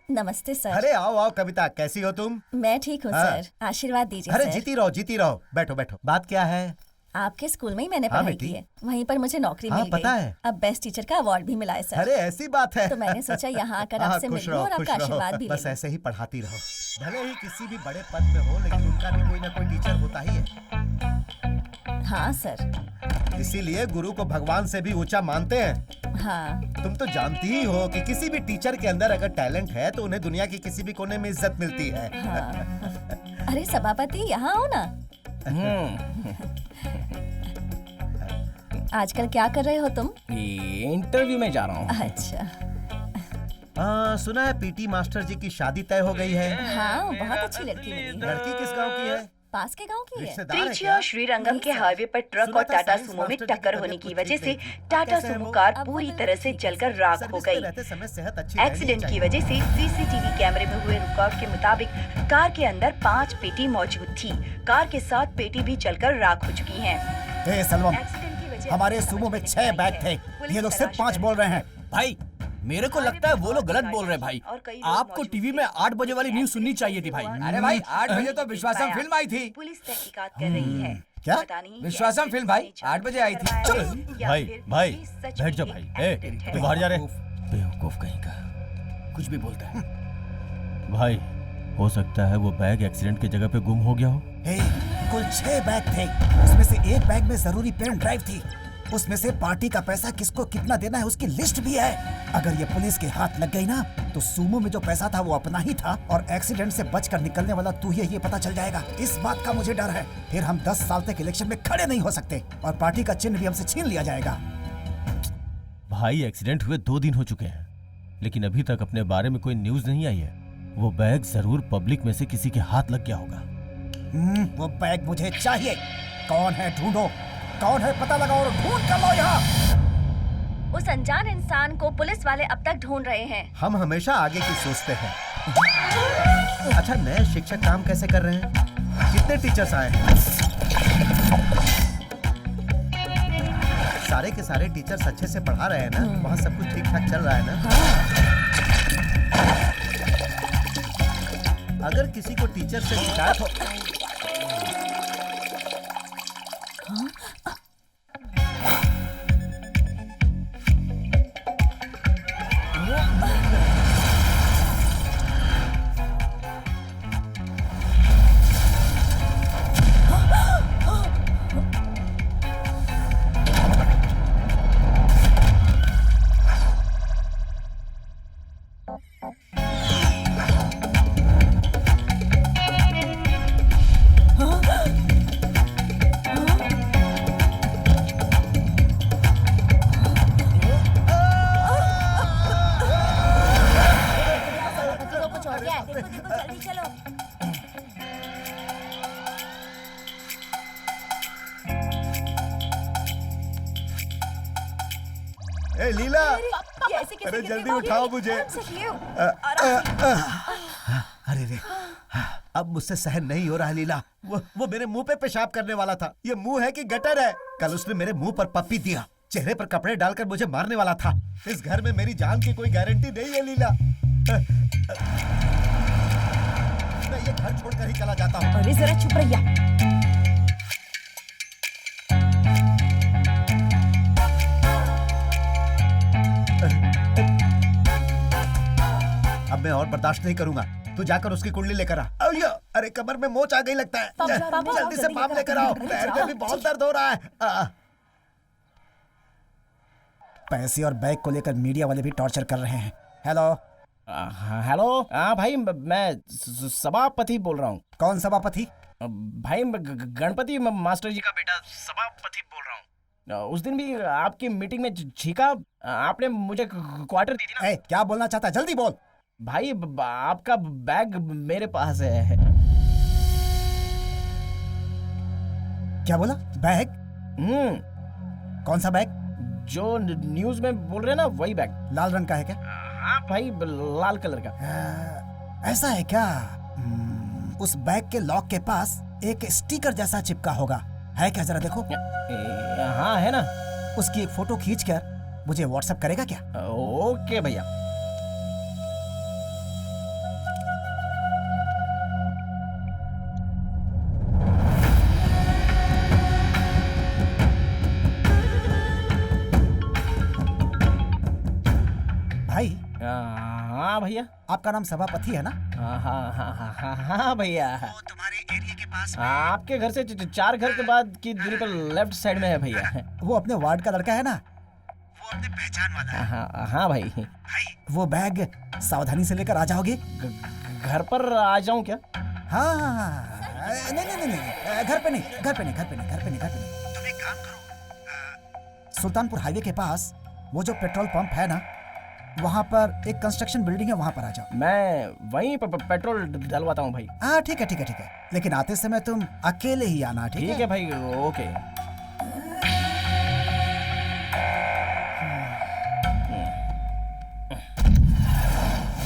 नमस्ते सर। अरे आओ आओ कविता, कैसी हो तुम? मैं ठीक हूँ हाँ। सर, आशीर्वाद दीजिए अरे सर। जीती रहो, बैठो बैठो। बात क्या है? आपके स्कूल में ही मैंने हाँ, पढ़ाई बेटी। की है, वहीं पर मुझे नौकरी हाँ, मिल पता गई। है। अब बेस्ट टीचर का अवार्ड भी मिला है सर। अरे ऐसी बात है। तो मैंने सोचा यहाँ आकर आपसे खुश मिल रहो, लूं और खुश आपका रहो। आशीर्वाद भी ले बस लूं। ऐसे ही पढ़ाती रहो। भले ही किसी भी बड़े पद पे हो, लेकिन उनका भी कोई ना कोई टीचर होता ही है। हाँ सर। इसीलिए गुरु को भगवान से भी ऊंचा मानते हैं। हाँ। तुम तो जानती ही हो कि किसी भी टीचर के अंदर अगर टैलेंट है तो उन्हें दुनिया के किसी भी कोने में इज्जत मिलती है। हाँ। अरे सभापति, यहाँ आओ ना। आजकल क्या कर रहे हो तुम? इंटरव्यू में जा रहा हूँ। अच्छा। सुना है पीटी मास्टर जी की शादी तय हो गई है। हाँ, बहुत अच्छी लड़की मिली। लड़की किस गांव की है? पास के गांव की है। त्रिची और श्रीरंगम के हाईवे पर ट्रक और टाटा सुमो में टक्कर होने की वजह से टाटा सुमो कार पूरी तरह से जलकर राख हो गई। एक्सीडेंट की वजह से सीसीटीवी कैमरे में हुए रिकॉर्ड के मुताबिक कार के अंदर 5 पेटी मौजूद थी। कार के 7 पेटी भी जलकर राख हो चुकी हैं। सलमान, हमारे सुमो में 6 बैग थे, ये लोग सिर्फ 5 बोल रहे हैं। भाई मेरे को लगता है वो लोग गलत बोल रहे हैं भाई। आपको टीवी में 8 बजे वाली न्यूज सुननी चाहिए थी भाई। अरे भाई 8 बजे तो विश्वासम फिल्म आई थी। पुलिस तहकीकात कर रही है। क्या? विश्वासम फिल्म भाई 8 बजे आई थी। भाई बैठ जा भाई। तू बाहर जा रहे? बेवकूफ कहीं का, कुछ भी बोलता है। भाई हो सकता है वो बैग एक्सीडेंट की जगह पे गुम हो गया हो। कुल 6 बैग थे, उसमें से एक बैग में जरूरी पेन ड्राइव थी। उसमें से पार्टी का पैसा किसको कितना देना है उसकी लिस्ट भी है। अगर ये पुलिस के हाथ लग गई ना तो सुमो में जो पैसा था वो अपना ही था और एक्सीडेंट से बचकर निकलने वाला तू ही ये पता चल जाएगा। इस बात का मुझे डर है, फिर हम 10 साल तक इलेक्शन में खड़े नहीं हो सकते और पार्टी का चिन्ह भी हमसे छीन लिया जाएगा। भाई एक्सीडेंट हुए 2 दिन हो चुके हैं, लेकिन अभी तक अपने बारे में कोई न्यूज नहीं आई है। वो बैग जरूर पब्लिक में से किसी के हाथ लग गया होगा। वो बैग मुझे चाहिए। कौन है ढूंढो, कौन है पता लगाओ और ढूंढ कर लो यहाँ। उस अनजान इंसान को पुलिस वाले अब तक ढूंढ रहे हैं। हम हमेशा आगे की सोचते हैं। अच्छा, नए शिक्षक काम कैसे कर रहे हैं? कितने टीचर्स आए हैं? सारे के सारे टीचर्स अच्छे से पढ़ा रहे हैं ना? वहाँ सब कुछ ठीक ठाक चल रहा है ना? अगर किसी को टीचर से शिकायत हो ए, लीला ये ऐसे कैसे अरे गिर जल्दी गई? उठाओ मुझे। आराम से लियो। अरे रे, अब मुझसे सहन नहीं हो रहा है लीला। वो मेरे मुंह पे पेशाब करने वाला था। ये मुंह है कि गटर है? कल उसने मेरे मुंह पर पप्पी दिया, चेहरे पर कपड़े डालकर मुझे मारने वाला था। इस घर में मेरी जान की कोई गारंटी नहीं है लीला। मैं ये घर छोड़कर ही चला जाता हूँ। अरे जरा चुप रहिया। अब मैं और बर्दाश्त नहीं करूंगा। तू जाकर उसकी कुंडली लेकर आ। अरे कमर में मोच आ गई लगता है। जल्दी से पाम लेकर आओ। पैर में भी बहुत दर्द हो रहा है। पैसे और बैग को लेकर मीडिया वाले भी टॉर्चर कर रहे हैं। Hello hello. हाँ भाई, मैं सभापति बोल रहा हूँ। कौन सभापति? भाई गणपति मास्टर जी का बेटा सभापति बोल रहा हूँ। उस दिन भी आपकी मीटिंग में छीका, आपने मुझे क्वार्टर दी थी ना। क्या बोलना चाहता है? जल्दी बोल। भाई आपका बैग मेरे पास है। क्या बोला? बैग? कौन सा बैग? जो न्यूज में बोल रहे हैं ना, वही बैग। लाल रंग का है क्या? हाँ भाई, लाल कलर का। ऐसा है क्या? उस बैग के लॉक के पास एक स्टिकर जैसा चिपका होगा, है क्या? जरा देखो। हाँ है ना। उसकी एक फोटो खींचकर मुझे व्हाट्सएप करेगा क्या? ओके भैया। भाई। हाँ भैया। आपका नाम सभापति है ना? हाँ भैया। वो तुम्हारे एरिया के पास आपके घर से 4 घर के बाद की दूरी पर लेफ्ट साइड में है भैया। वो अपने वार्ड का लड़का है ना? वो अपने पहचान वाला है। हाँ भाई। वो बैग सावधानी से लेकर आ जाओगे? घर पर आ जाऊं क्या? हाँ। नहीं, घर पे नहीं। तुम एक काम करो, सुल्तानपुर हाईवे के पास वो जो पेट्रोल पंप है ना, वहाँ पर एक कंस्ट्रक्शन बिल्डिंग है, वहाँ पर आ जाओ। मैं वहीं पेट्रोल डलवाता हूँ भाई। हाँ ठीक है। लेकिन आते समय तुम अकेले ही आना। ठीक है भाई। ओके।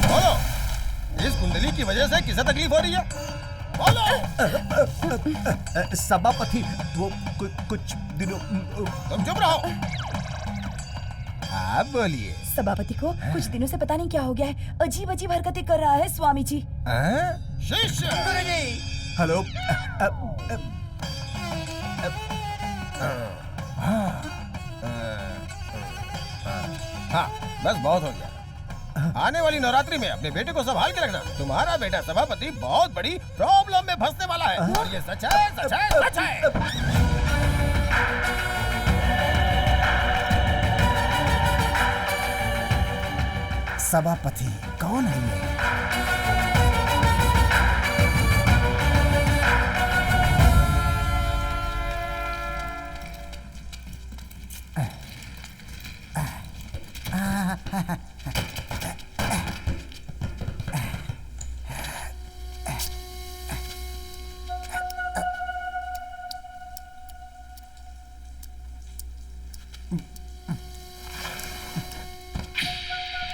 बोलो, इस कुंडली की वजह से किसे तकलीफ हो रही है? बोलो। सभापति, वो कुछ दिनों। तुम चुप रहो। आप बोलिए। सभापति को कुछ दिनों से पता नहीं क्या हो गया है, अजीब अजीब हरकतें कर रहा है स्वामी जी। शिष्य। हेलो। हाँ, बस बहुत हो गया। आने वाली नवरात्रि में अपने बेटे को संभाल के रखना। तुम्हारा बेटा सभापति बहुत बड़ी प्रॉब्लम में फंसने वाला है। और ये सच है। सभापति कौन है ये?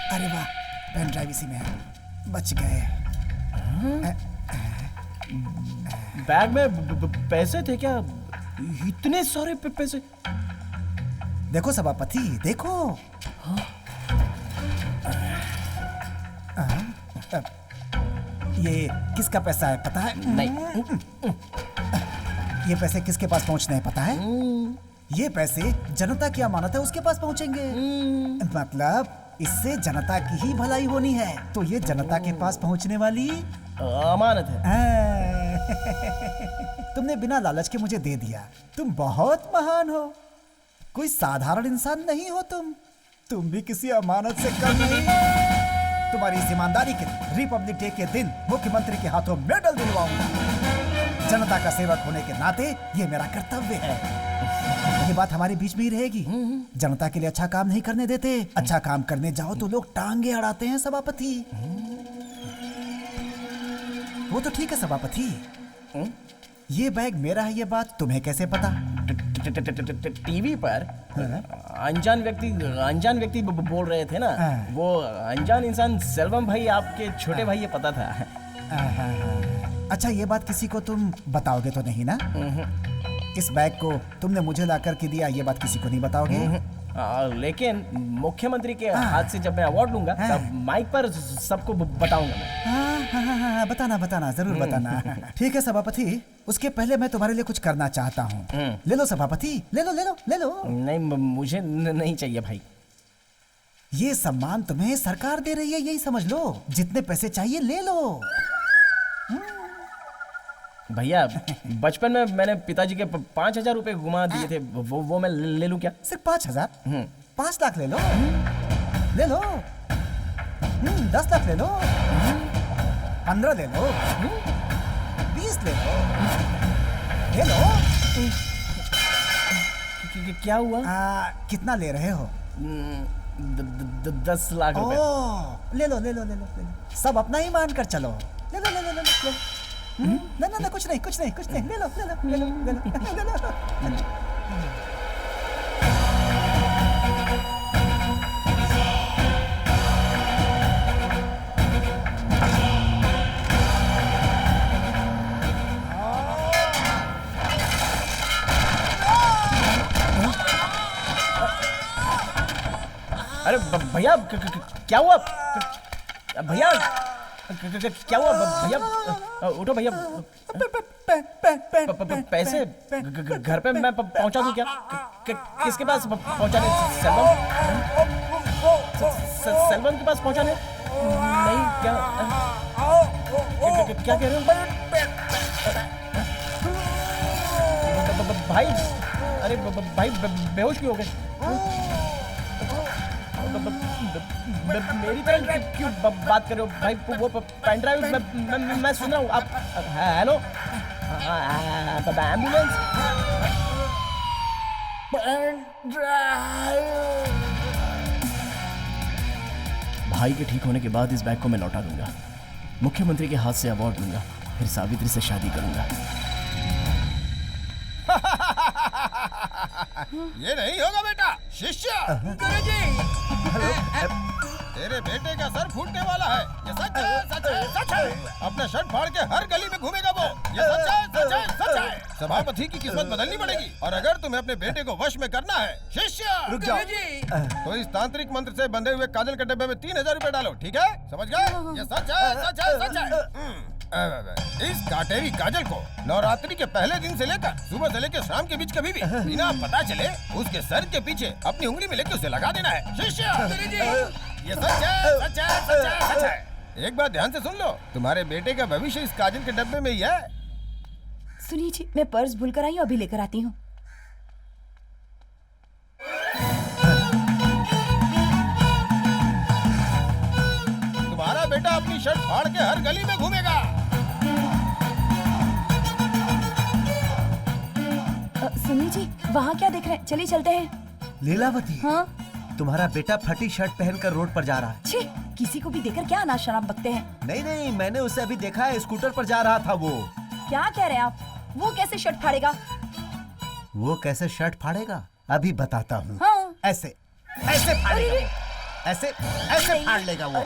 अरे वाह, पेन ड्राइव इसी में है। बच गए। बैग में पैसे थे क्या? इतने सारे पैसे? देखो सभापति, देखो। ये किसका पैसा है पता है? नहीं। ये पैसे किसके पास पहुंचने हैं पता है? ये पैसे जनता की अमानत है, उसके पास पहुंचेंगे। मतलब इससे जनता की ही भलाई होनी है, तो ये जनता के पास पहुंचने वाली अमानत है। तुमने बिना लालच के मुझे दे दिया। तुम बहुत महान हो, कोई साधारण इंसान नहीं हो। तुम भी किसी अमानत से कम नहीं। तुम्हारी इस ईमानदारी के रिपब्लिक डे के दिन मुख्यमंत्री के हाथों मेडल दिलवाऊंगा। जनता का सेवक होने के नाते ये मेरा कर्तव्य है। ये बात हमारे बीच में ही रहेगी। जनता के लिए अच्छा काम नहीं करने देते। अच्छा काम करने जाओ तो लोग टांगे अड़ाते हैं सभापति। वो तो ठीक है सभापति, ये बैग मेरा है, ये बात तुम्हें कैसे पता? टीवी पर अनजान व्यक्ति बोल रहे थे ना, वो अनजान इंसान सेल्वम भाई आपके छोटे भाई, ये पता था। अच्छा, ये बात किसी को तुम बताओगे तो नहीं ना? इस बैग को तुमने मुझे ला करके दिया, ये बात किसी को नहीं बताओगे? लेकिन मुख्यमंत्री के हाथ से जब मैं अवार्ड लूंगा तब माइक पर सबको बताऊंगा मैं। बताना जरूर बताना। ठीक है सभापति, उसके पहले मैं तुम्हारे लिए कुछ करना चाहता हूँ। ले लो सभापति, ले लो। नहीं, मुझे नहीं चाहिए भाई। ये सम्मान तुम्हें सरकार दे रही है, यही समझ लो। जितने पैसे चाहिए ले लो। भैया, बचपन में मैंने पिताजी के 5,000 रुपए घुमा दिए थे, वो मैं ले लूं क्या? सिर्फ 5,000? 5 लाख ले लो। 10 लाख ले लो। 15 ले लो। 20 ले लो। क्या हुआ? कितना ले रहे हो? 10 लाख रुपए। ले लो। सब अपना ही मान कर चलो। ले लो। ना, कुछ नहीं। ले लो। अरे भैया, क्या हुआ भैया? क्या हुआ भैया? उठो भैया। पैसे घर पे मैं पहुंचा दूं क्या? किसके पास पहुंचाने? सेल्वम के पास पहुंचाने? नहीं, क्या कह रहे हो भाई? अरे भाई, बेहोश क्यों हो गए? मेरी तरह क्यों बात कर रहे हो भाई? वो पेन ड्राइव मैं सुन रहा हूँ। आप हेलो, एम्बुलेंस? Pen drive. भाई के ठीक होने के बाद इस बैग को मैं लौटा दूंगा, मुख्यमंत्री के हाथ से अवार्ड लूंगा, फिर सावित्री से शादी करूंगा। ये नहीं होगा बेटा, शिष्य। तेरे बेटे का सर फूटने वाला है, ये सच है। अपना शर्ट फाड़ के हर गली में घूमेगा वो, ये सच है। सभापति की किस्मत बदलनी पड़ेगी, और अगर तुम्हें अपने बेटे को वश में करना है शिष्य, रुक जाओ। तो इस तांत्रिक मंत्र से बंधे हुए काजल के डब्बे में 3,000 रुपए डालो, ठीक है? समझ गए? ये सच है। इस काटेरी काजल को नवरात्रि के पहले दिन से लेकर सुबह से लेकर शाम के बीच कभी भी बिना पता चले उसके सर के पीछे अपनी उंगली में लेकर उसे लगा देना है। शिष्य, ये सच है। एक बात ध्यान से सुन लो, तुम्हारे बेटे का भविष्य इस काजल के डब्बे में ही है। सुनिए जी, मैं पर्स भूल कर आई हूँ, अभी लेकर आती हूँ। तुम्हारा बेटा अपनी शर्ट फाड़ के हर गली में घूमेगा। सुनिए जी, वहाँ क्या देख रहे हैं? चलिए चलते हैं। लीलावती, हाँ? तुम्हारा बेटा फटी शर्ट पहनकर रोड पर जा रहा है। छी, किसी को भी देखकर क्या अनाज शराब बकते हैं। नहीं, मैंने उसे अभी देखा है, स्कूटर पर जा रहा था वो। क्या कह रहे हैं आप? वो कैसे शर्ट फाड़ेगा? वो कैसे शर्ट फाड़ेगा? अभी बताता हूँ। हाँ। ऐसे फाड़ेगा, ऐसे फाड़ लेगा वो।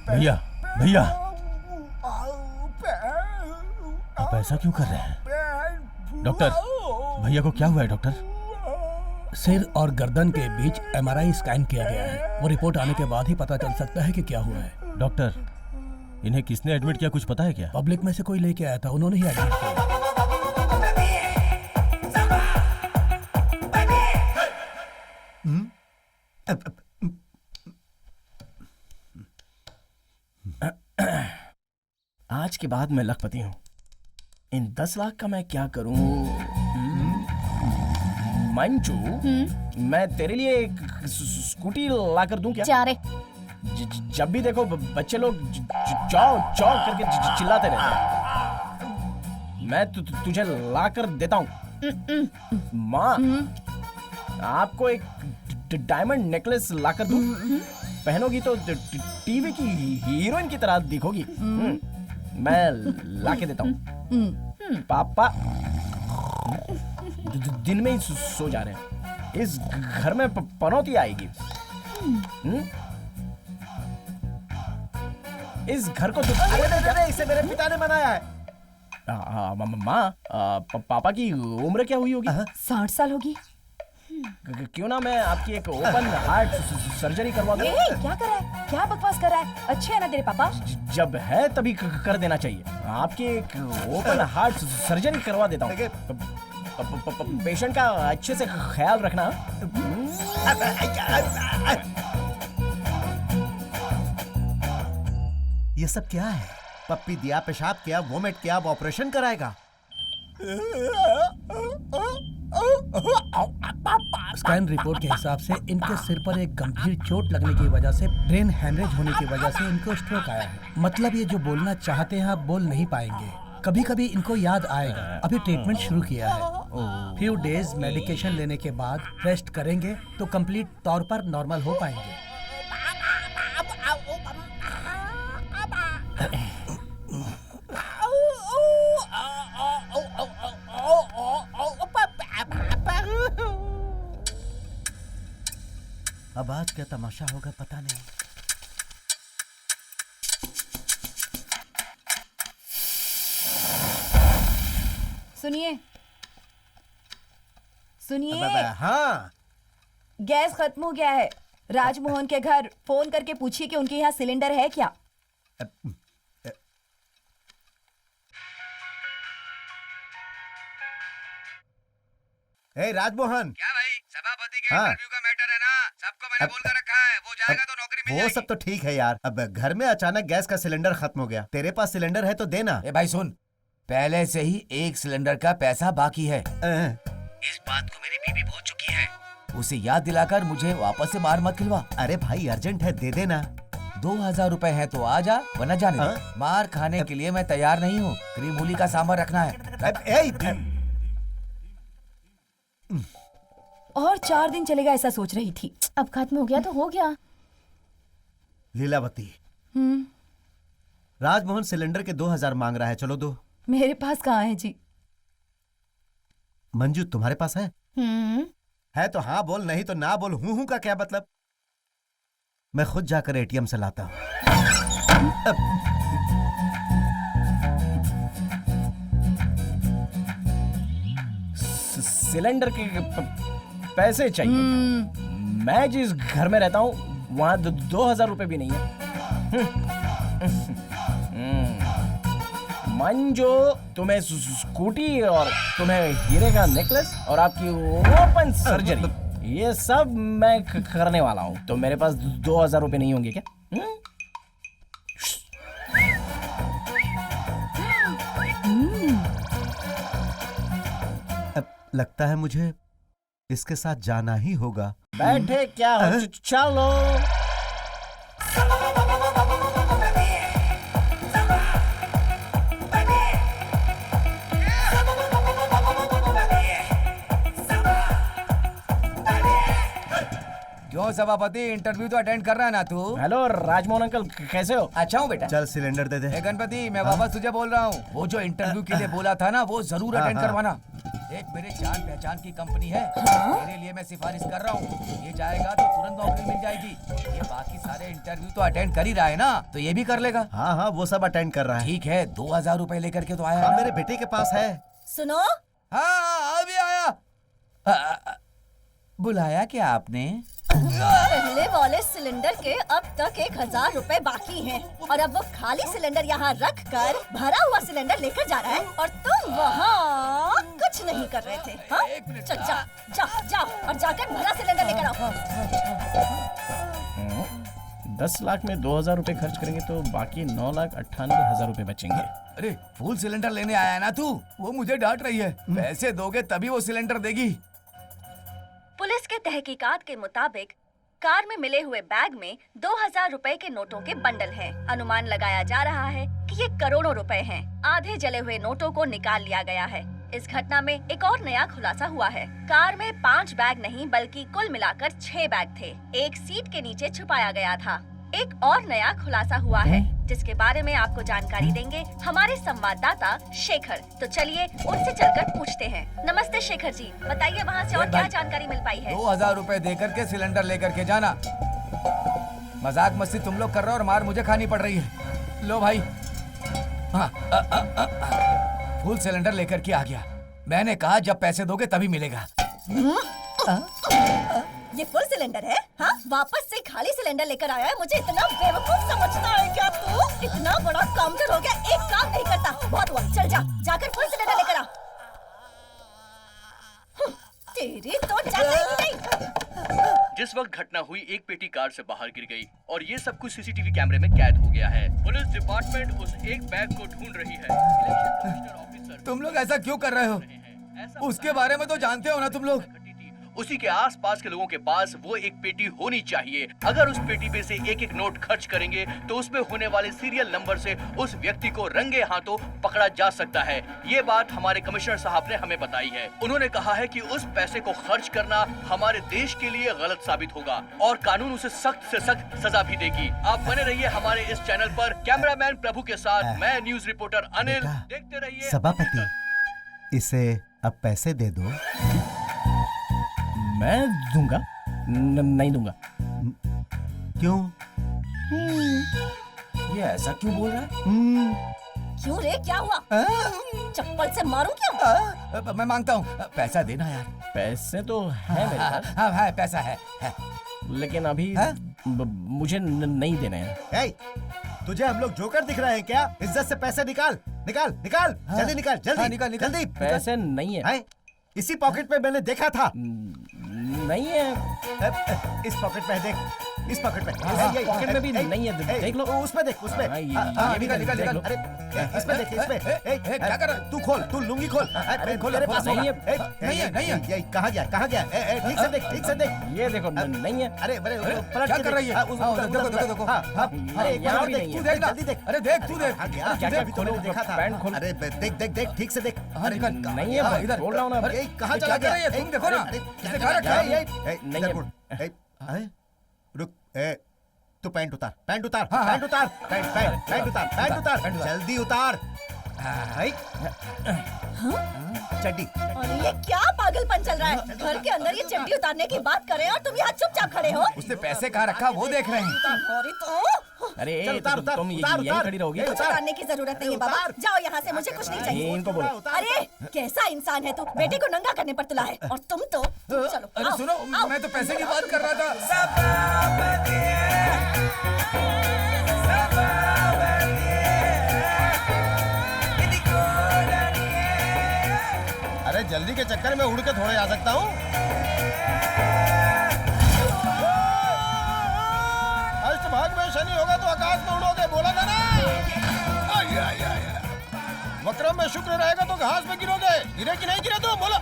भैया, आप ऐसा क्यों कर रहे हैं? डॉक्टर, भैया को क्या हुआ है डॉक्टर? सिर और गर्दन के बीच MRI स्कैन किया गया है। वो रिपोर्ट आने के बाद ही पता चल सकता है कि क्या हुआ है। डॉक्टर, इन्हें किसने एडमिट किया, कुछ पता है क्या? पब्लिक में से कोई लेके आया था, उन्होंने ही एडमिट किया। आज के बाद मैं लखपति हूँ। इन 10 लाख का मैं क्या करूँ? मंजू, मैं तेरे लिए एक स्कूटी ला कर दूं क्या? जा रे। जब भी देखो बच्चे लोग चौ करके चिल्लाते रहते हैं। मैं तुझे ला कर देता हूँ। माँ, आपको एक डायमंड नेकलेस ला कर दूं? पहनोगी तो टीवी की हीरोइन की तरह दिखोगी। मैं ला के देता हूँ। पापा दिन में ही सो जा रहे हैं। इस घर में पनौती आएगी। इस घर को इसे मेरे पिता ने बनाया है। माँ, पापा की उम्र क्या हुई होगी? 60 साल होगी। क्यों ना मैं आपकी एक ओपन हार्ट सर्जरी करवा दूं? क्या कर रहा है? क्या बकवास कर रहा है? अच्छे है ना तेरे पापा? जब है तभी कर देना चाहिए। आपकी एक ओपन हार्ट सर्जरी करवा देता हूँ। पेशेंट का अच्छे से ख्याल रखना। ये सब क्या है? पप्पी दिया, पेशाब किया, वोमिट किया, अब ऑपरेशन कराएगा। स्कैन रिपोर्ट के हिसाब से इनके सिर पर एक गंभीर चोट लगने की वजह से ब्रेन हेमरेज होने की वजह से इनको स्ट्रोक आया है। मतलब ये जो बोलना चाहते हैं आप बोल नहीं पाएंगे। कभी कभी इनको याद आएगा। अभी ट्रीटमेंट शुरू किया है। फ्यू डेज मेडिकेशन लेने के बाद रेस्ट करेंगे तो कंप्लीट तौर पर नॉर्मल हो पाएंगे। अब आज क्या तमाशा होगा पता नहीं। सुनिए। हाँ, गैस खत्म हो गया है। राजमोहन के घर फोन करके पूछिए कि उनके यहाँ सिलेंडर है क्या। राजमोहन। क्या भाई, सभापति के इंटरव्यू का मैटर है ना? सबको मैंने बोल कर रखा है, वो जाएगा तो नौकरी मिल जाएगी। वो सब तो ठीक है यार। अब घर में अचानक गैस का सिलेंडर खत्म हो गया। तेरे पास सिलेंडर है तो देना। भाई सुन, पहले से ही एक सिलेंडर का पैसा बाकी है। इस बात को मेरी बीवी भूल चुकी है। उसे याद दिलाकर मुझे वापस से मार मत खिलवा। अरे भाई अर्जेंट है, दे देना। 2000 रुपए है तो आ जा, वरना जाने दे। मार खाने के लिए मैं तैयार नहीं हूँ। क्रीमूली का सांभर रखना है। और 4 दिन चलेगा ऐसा सोच रही थी। अब खत्म हो गया तो हो गया। लीलावती, राजमोहन सिलेंडर के 2000 मांग रहा है, चलो दो। मेरे पास कहाँ है जी? मंजू तुम्हारे पास है? है तो हाँ बोल, नहीं तो ना बोल। हूं का क्या मतलब? मैं खुद जाकर एटीएम से लाता हूं। सिलेंडर के पैसे चाहिए। मैं जिस घर में रहता हूँ वहाँ 2000 रुपए भी नहीं है। मंजू, तुम्हें स्कूटी और तुम्हें हीरे का नेकलेस और आपकी ओपन सर्जरी, ये सब मैं करने वाला हूँ। तो मेरे पास 2000 रुपए नहीं होंगे क्या? लगता है मुझे इसके साथ जाना ही होगा। बैठे क्या हो? चलो। क्यों सभापति, इंटरव्यू तो अटेंड कर रहा है ना तू? हेलो राजमोहन अंकल, कैसे हो? अच्छा हूँ बेटा। चल सिलेंडर दे दे। गणपति, मैं वापस तुझे बोल रहा हूँ, वो जो इंटरव्यू के लिए बोला था ना, वो जरूर अटेंड करवाना। एक मेरे जान पहचान की कंपनी है, तेरे लिए मैं सिफारिश कर रहा हूँ। ये जाएगा तो तुरंत नौकरी मिल जाएगी। ये बाकी सारे इंटरव्यू तो अटेंड कर ही रहा है ना, तो ये भी कर लेगा। हाँ हाँ, वो सब अटेंड कर रहा है। ठीक है, 2000 रुपए लेकर के तो आया। हाँ, मेरे बेटे के पास है। सुनो। हाँ, अभी आया। बुलाया क्या आपने? पहले वाले सिलेंडर के अब तक 1000 रुपए बाकी हैं और अब वो खाली सिलेंडर यहाँ रख कर भरा हुआ सिलेंडर लेकर जा रहा है और तुम वहाँ कुछ नहीं कर रहे थे। हाँ? चल जाओ और जाकर भरा सिलेंडर लेकर आओ। 10 लाख में 2000 रुपए खर्च करेंगे तो बाकी 9,98,000 रुपए बचेंगे। अरे फुल सिलेंडर लेने आया ना तू, वो मुझे डांट रही है। पैसे दोगे तभी वो सिलेंडर देगी। पुलिस के तहकीकात के मुताबिक कार में मिले हुए बैग में 2000 रुपए के नोटों के बंडल हैं। अनुमान लगाया जा रहा है कि ये करोड़ों रुपए हैं। आधे जले हुए नोटों को निकाल लिया गया है। इस घटना में एक और नया खुलासा हुआ है। कार में 5 बैग नहीं बल्कि कुल मिलाकर 6 बैग थे। एक सीट के नीचे छुपाया गया था। एक और नया खुलासा हुआ है जिसके बारे में आपको जानकारी देंगे हमारे संवाददाता शेखर। तो चलिए उनसे चलकर पूछते हैं। नमस्ते शेखर जी, बताइए वहाँ से और क्या जानकारी मिल पाई है? 2000 रुपए देकर के सिलेंडर लेकर के जाना। मजाक मस्ती तुम लोग कर रहे हो और मार मुझे खानी पड़ रही है। लो भाई। हाँ, फुल सिलेंडर लेकर के आ गया। मैंने कहा जब पैसे दोगे तभी मिलेगा। ये फुल सिलेंडर है? हाँ, वापस से खाली सिलेंडर लेकर आया है। मुझे इतना बेवकूफ समझता है क्या तू? इतना बड़ा काउंटर हो गया, एक काम नहीं करता। बहुत हुआ, चल जा, जाकर फुल सिलेंडर लेकर आ। तेरी तो चल नहीं। जिस वक्त घटना हुई, एक पेटी कार से बाहर गिर गई और ये सब कुछ सीसीटीवी कैमरे में कैद हो गया है। पुलिस डिपार्टमेंट उस एक बैग को ढूंढ रही है। इलेक्शन कमिश्नर ऑफिसर, तुम लोग ऐसा क्यों कर रहे हो? उसके बारे में तो जानते हो ना तुम लोग। उसी के आसपास के लोगों के पास वो एक पेटी होनी चाहिए। अगर उस पेटी पे से एक एक नोट खर्च करेंगे तो उसमें होने वाले सीरियल नंबर से उस व्यक्ति को रंगे हाथों पकड़ा जा सकता है। ये बात हमारे कमिश्नर साहब ने हमें बताई है। उन्होंने कहा है कि उस पैसे को खर्च करना हमारे देश के लिए गलत साबित होगा और कानून उसे सख्त से सख्त सजा भी देगी। आप बने रहिए हमारे इस चैनल पर। कैमरामैन प्रभु के साथ मैं न्यूज रिपोर्टर अनिल। देखते रहिए। सभापति, इसे अब पैसे दे दो। मैं दूंगा? नहीं दूंगा। क्यों? ये ऐसा क्यों बोल रहा है? क्यों रे, क्या हुआ? चप्पल से मारूं क्यों? मैं मांगता हूँ, पैसा देना यार। पैसे तो है मेरे पास। हाँ हाँ, पैसा है। लेकिन अभी मुझे नहीं देने हैं। तुझे हम लोग जोकर दिख रहे हैं क्या? इज्जत से पैसे निकाल निकाल निकाल। जल्दी निकाल, जल्दी निकाल निकाल। जल्दी। पैसे नहीं है। इसी पॉकेट में मैंने देखा था। नहीं है। इस पॉकेट में देख, इस पॉकेट में। इस पॉकेट में भी नहीं है। देख लो, उसमें देख, उसमें। ये निकाल निकाल निकाल। अरे इसमें देख, इसमें। क्या कर रहा है? तू खोल, तू लुंगी खोल। खोल, मेरे पास नहीं है। नहीं है, नहीं है। ये कहाँ गया, कहाँ गया? ठीक से देख, ठीक से देख। ये देखो, नहीं है। अरे पलट क्या कर रही है? देखो देखो देखो। अरे यहाँ भी नहीं है। तू देख, जल्दी देख। अरे देख, तू देख। क्या खोलो, देखा था। पैंट खोल। अरे देख देख देख, ठीक से देख। नहीं है, इधर बोल रहा हूँ ना। अरे कहाँ चला गया? तुम देखो ना। इसे कहाँ रखा है? नहीं, रुक। तू पैंट उतार, पैंट उतार, पैंट उतार, पैंट उतार, पैंट उतार, जल्दी उतार। चड्डी। और ये क्या पागलपन चल रहा है? घर के अंदर ये चड्डी उतारने की बात कर रहे हैं और तुम यहाँ चुपचाप खड़े हो। उसने पैसे कहाँ रखा वो देख रहे हैं। अरे तुम यहीं खड़ी रहोगी। उतारने की जरूरत नहीं है बाबा, जाओ यहाँ से, मुझे कुछ नहीं चाहिए। इनको बोलो। अरे कैसा इंसान है तू, बेटे को नंगा करने पर तुला है और तुम तो चलो। अरे सुनो, मैं तो पैसे की बात कर रहा था। अरे जल्दी के चक्कर में उड़ के थोड़े आ सकता हूँ। अष्टभाग में शनि होगा तो आकाश में उड़ोगे, बोला था ना। वक्रम में शुक्र रहेगा तो घास में गिरोगे। गिरे कि नहीं गिरे तो बोलो।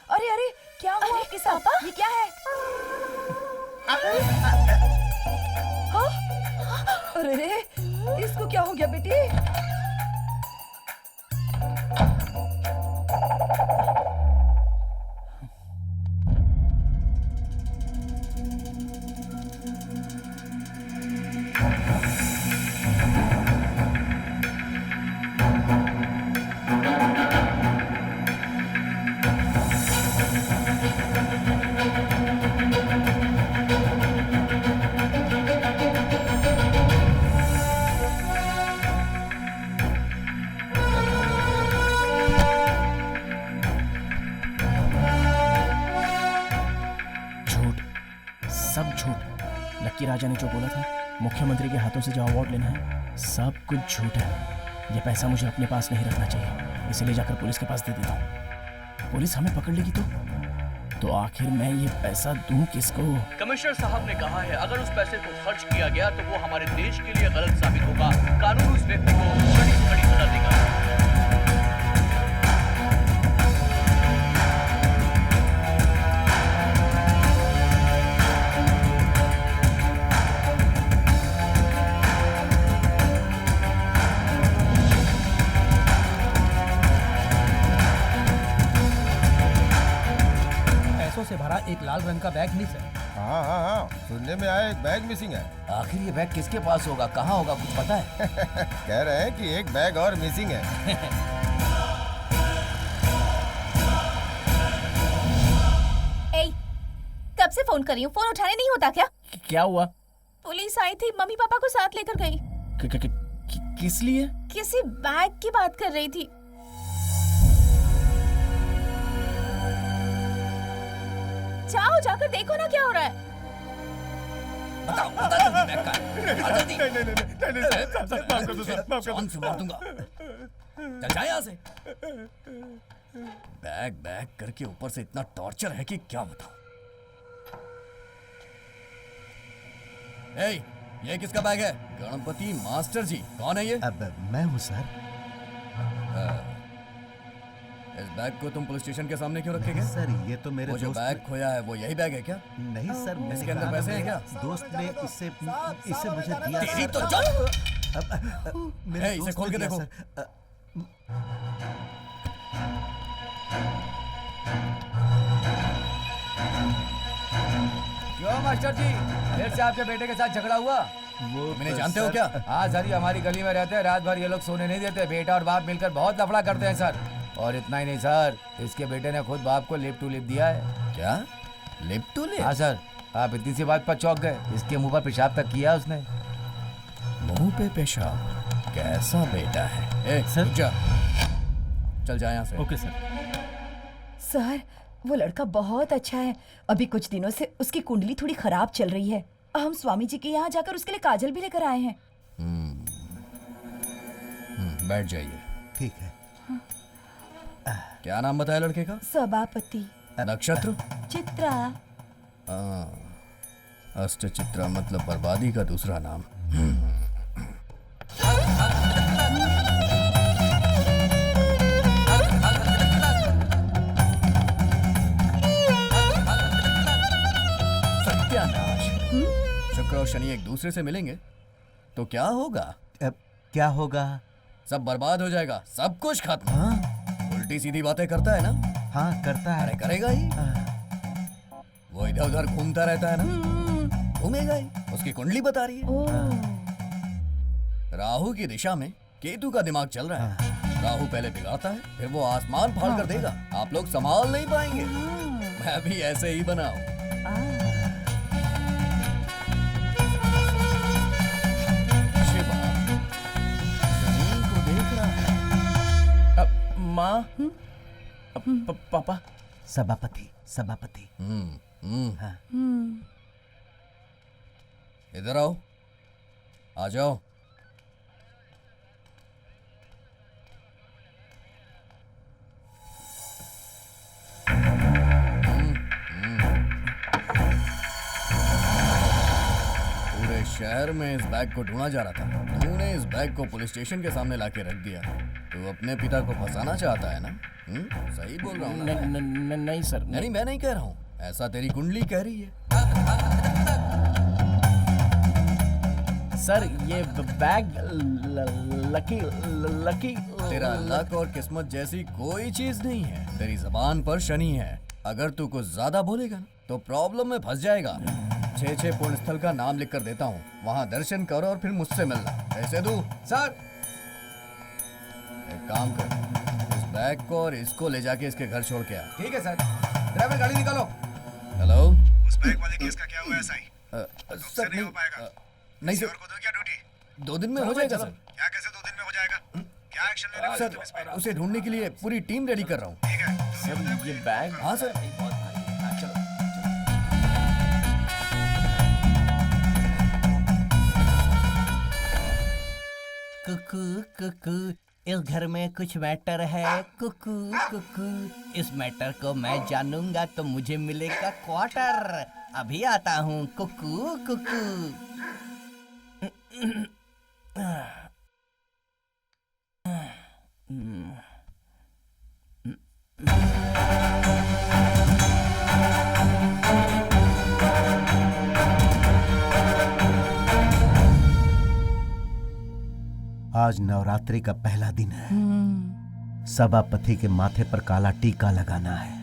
अरे अरे, क्या हुआ आपके साथ? ये क्या है? अरे इसको क्या हो गया बेटी? सब झूठ। लक्की राजा ने जो बोला था मुख्यमंत्री के हाथों से जो अवार्ड लेना है, सब कुछ झूठ है। ये पैसा मुझे अपने पास नहीं रखना चाहिए, इसीलिए जाकर पुलिस के पास दे देता हूँ। पुलिस हमें पकड़ लेगी तो आखिर मैं ये पैसा दूं किसको? कमिश्नर साहब ने कहा है अगर उस पैसे को खर्च किया गया तो वो हमारे देश के लिए गलत साबित होगा। कानून उस व्यक्ति को कड़ी से कड़ी सजा देगा। से भरा एक लाल रंग का बैग मिस है। हाँ हाँ हाँ, सुनने में आया एक बैग मिसिंग है। आखिर ये बैग किसके पास होगा, कहाँ होगा, कुछ पता है? कह रहे हैं कि एक बैग और मिसिंग है। ए, कब से फोन कर रही हूँ, फोन उठाने नहीं होता क्या? क्या हुआ? पुलिस आई थी, मम्मी पापा को साथ लेकर गई। किस लिए? किसी बैग की बात कर रही थी। जाओ, जाकर देखो ना क्या हो रहा है। बताओ जल्दी बैग कहाँ है? नहीं, जान से मार दूंगा। चल जा यहाँ से। बैग बैग करके ऊपर से इतना टॉर्चर है कि क्या बताऊं। ए, ये किसका बैग है? गणपति मास्टर जी, कौन है ये? अब मैं हूँ सर। इस बैग को तुम पुलिस स्टेशन के सामने क्यों रखे गए? सर ये तो मेरे वो जो दोस्त बैग खोया है वो यही बैग है क्या? नहीं सर, इसके अंदर पैसे हैं क्या? दोस्त ने इसे मुझे दिया। तेरी तो मेरे इसे दोस्त खोल के ने दिया, देखो। सर। क्यों मास्टर जी, फिर से आपके बेटे के साथ झगड़ा हुआ? तुम जानते हो क्या, आज सारी हमारी गली में रहते हैं, रात भर ये लोग सोने नहीं देते। बेटा और बाप मिलकर बहुत लफड़ा करते हैं सर। और इतना ही नहीं सर, इसके बेटे ने खुद बाप को लिप टू लिप दिया है। क्या लिप टू लिप? हाँ सर, आप इतनी सी बात पर चौंक गए, इसके मुंह पर पेशाब तक किया उसने। मुंह पे पेशाब? कैसा बेटा है? सर जा, चल जा यहाँ से। Okay sir. सर वो लड़का बहुत अच्छा है। अभी कुछ दिनों से उसकी कुंडली थोड़ी खराब चल रही है। हम स्वामी जी के यहाँ जाकर उसके लिए काजल भी लेकर आए हैं। बैठ जाइए। ठीक है। क्या नाम बताया लड़के का? सभापति। नक्षत्र? चित्रा। अष्ट चित्रा मतलब बर्बादी का दूसरा नाम। सत्यानाश। शुक्र और शनि एक दूसरे से मिलेंगे तो क्या होगा? क्या होगा? सब बर्बाद हो जाएगा, सब कुछ खत्म। उल्टी सीधी बातें करता है ना? हाँ करता है। अरे करेगा ही। वो इधर उधर घूमता रहता है ना? घूमेगा ही। उसकी कुंडली बता रही है। राहु की दिशा में केतु का दिमाग चल रहा है। राहु पहले बिगाड़ता है, फिर वो आसमान फाड़ कर देगा। आप लोग संभाल नहीं पाएंगे। मैं भी ऐसे ही बना हूं। शिवा शनि को देख रहा है। माँ, पापा। सभापति, सभापति। हाँ। इधर आओ, आ जाओ। पूरे शहर में इस बैग को ढूंढा जा रहा था। तूने इस बैग को पुलिस स्टेशन के सामने लाके रख दिया। तू अपने पिता को फंसाना चाहता है ना? सही बोल रहा हूँ ना? नहीं सर। नहीं, मैं नहीं कह रहा हूँ, ऐसा तेरी कुंडली कह रही है। सर ये बैग लकी तेरा लक और किस्मत जैसी कोई चीज नहीं है। तेरी जबान पर शनि है। अगर तू कुछ ज्यादा बोलेगा तो प्रॉब्लम में फंस जाएगा। 6 पुण्य स्थल का नाम लिख कर देता हूँ, वहाँ दर्शन करो और फिर मुझसे मिलना। पैसे दूं? सर एक काम कर, इस बैग को और इसको ले जाके इसके घर छोड़ के आ। ठीक है सर। ड्राइवर गाड़ी निकालो। हेलो, उस बैग वाले केस का क्या हुआ है साईं? सर नहीं हो पाएगा। नहीं सर, 2 दिन में हो जाएगा सर। क्या कैसे 2 दिन में हो जाएगा? क्या एक्शन ले रहे हो तुम इस पे? उसे ढूंढने के लिए पूरी टीम रेडी कर रहा हूँ। ठीक है सर, ये बैग। हाँ सर। कुकू कुकू, इस घर में कुछ मैटर है। कुकू कुकू, इस मैटर को मैं जानूंगा तो मुझे मिलेगा क्वार्टर। अभी आता हूँ। कुकू कुकू। आज नवरात्रि का पहला दिन है। सभापति के माथे पर काला टीका लगाना है।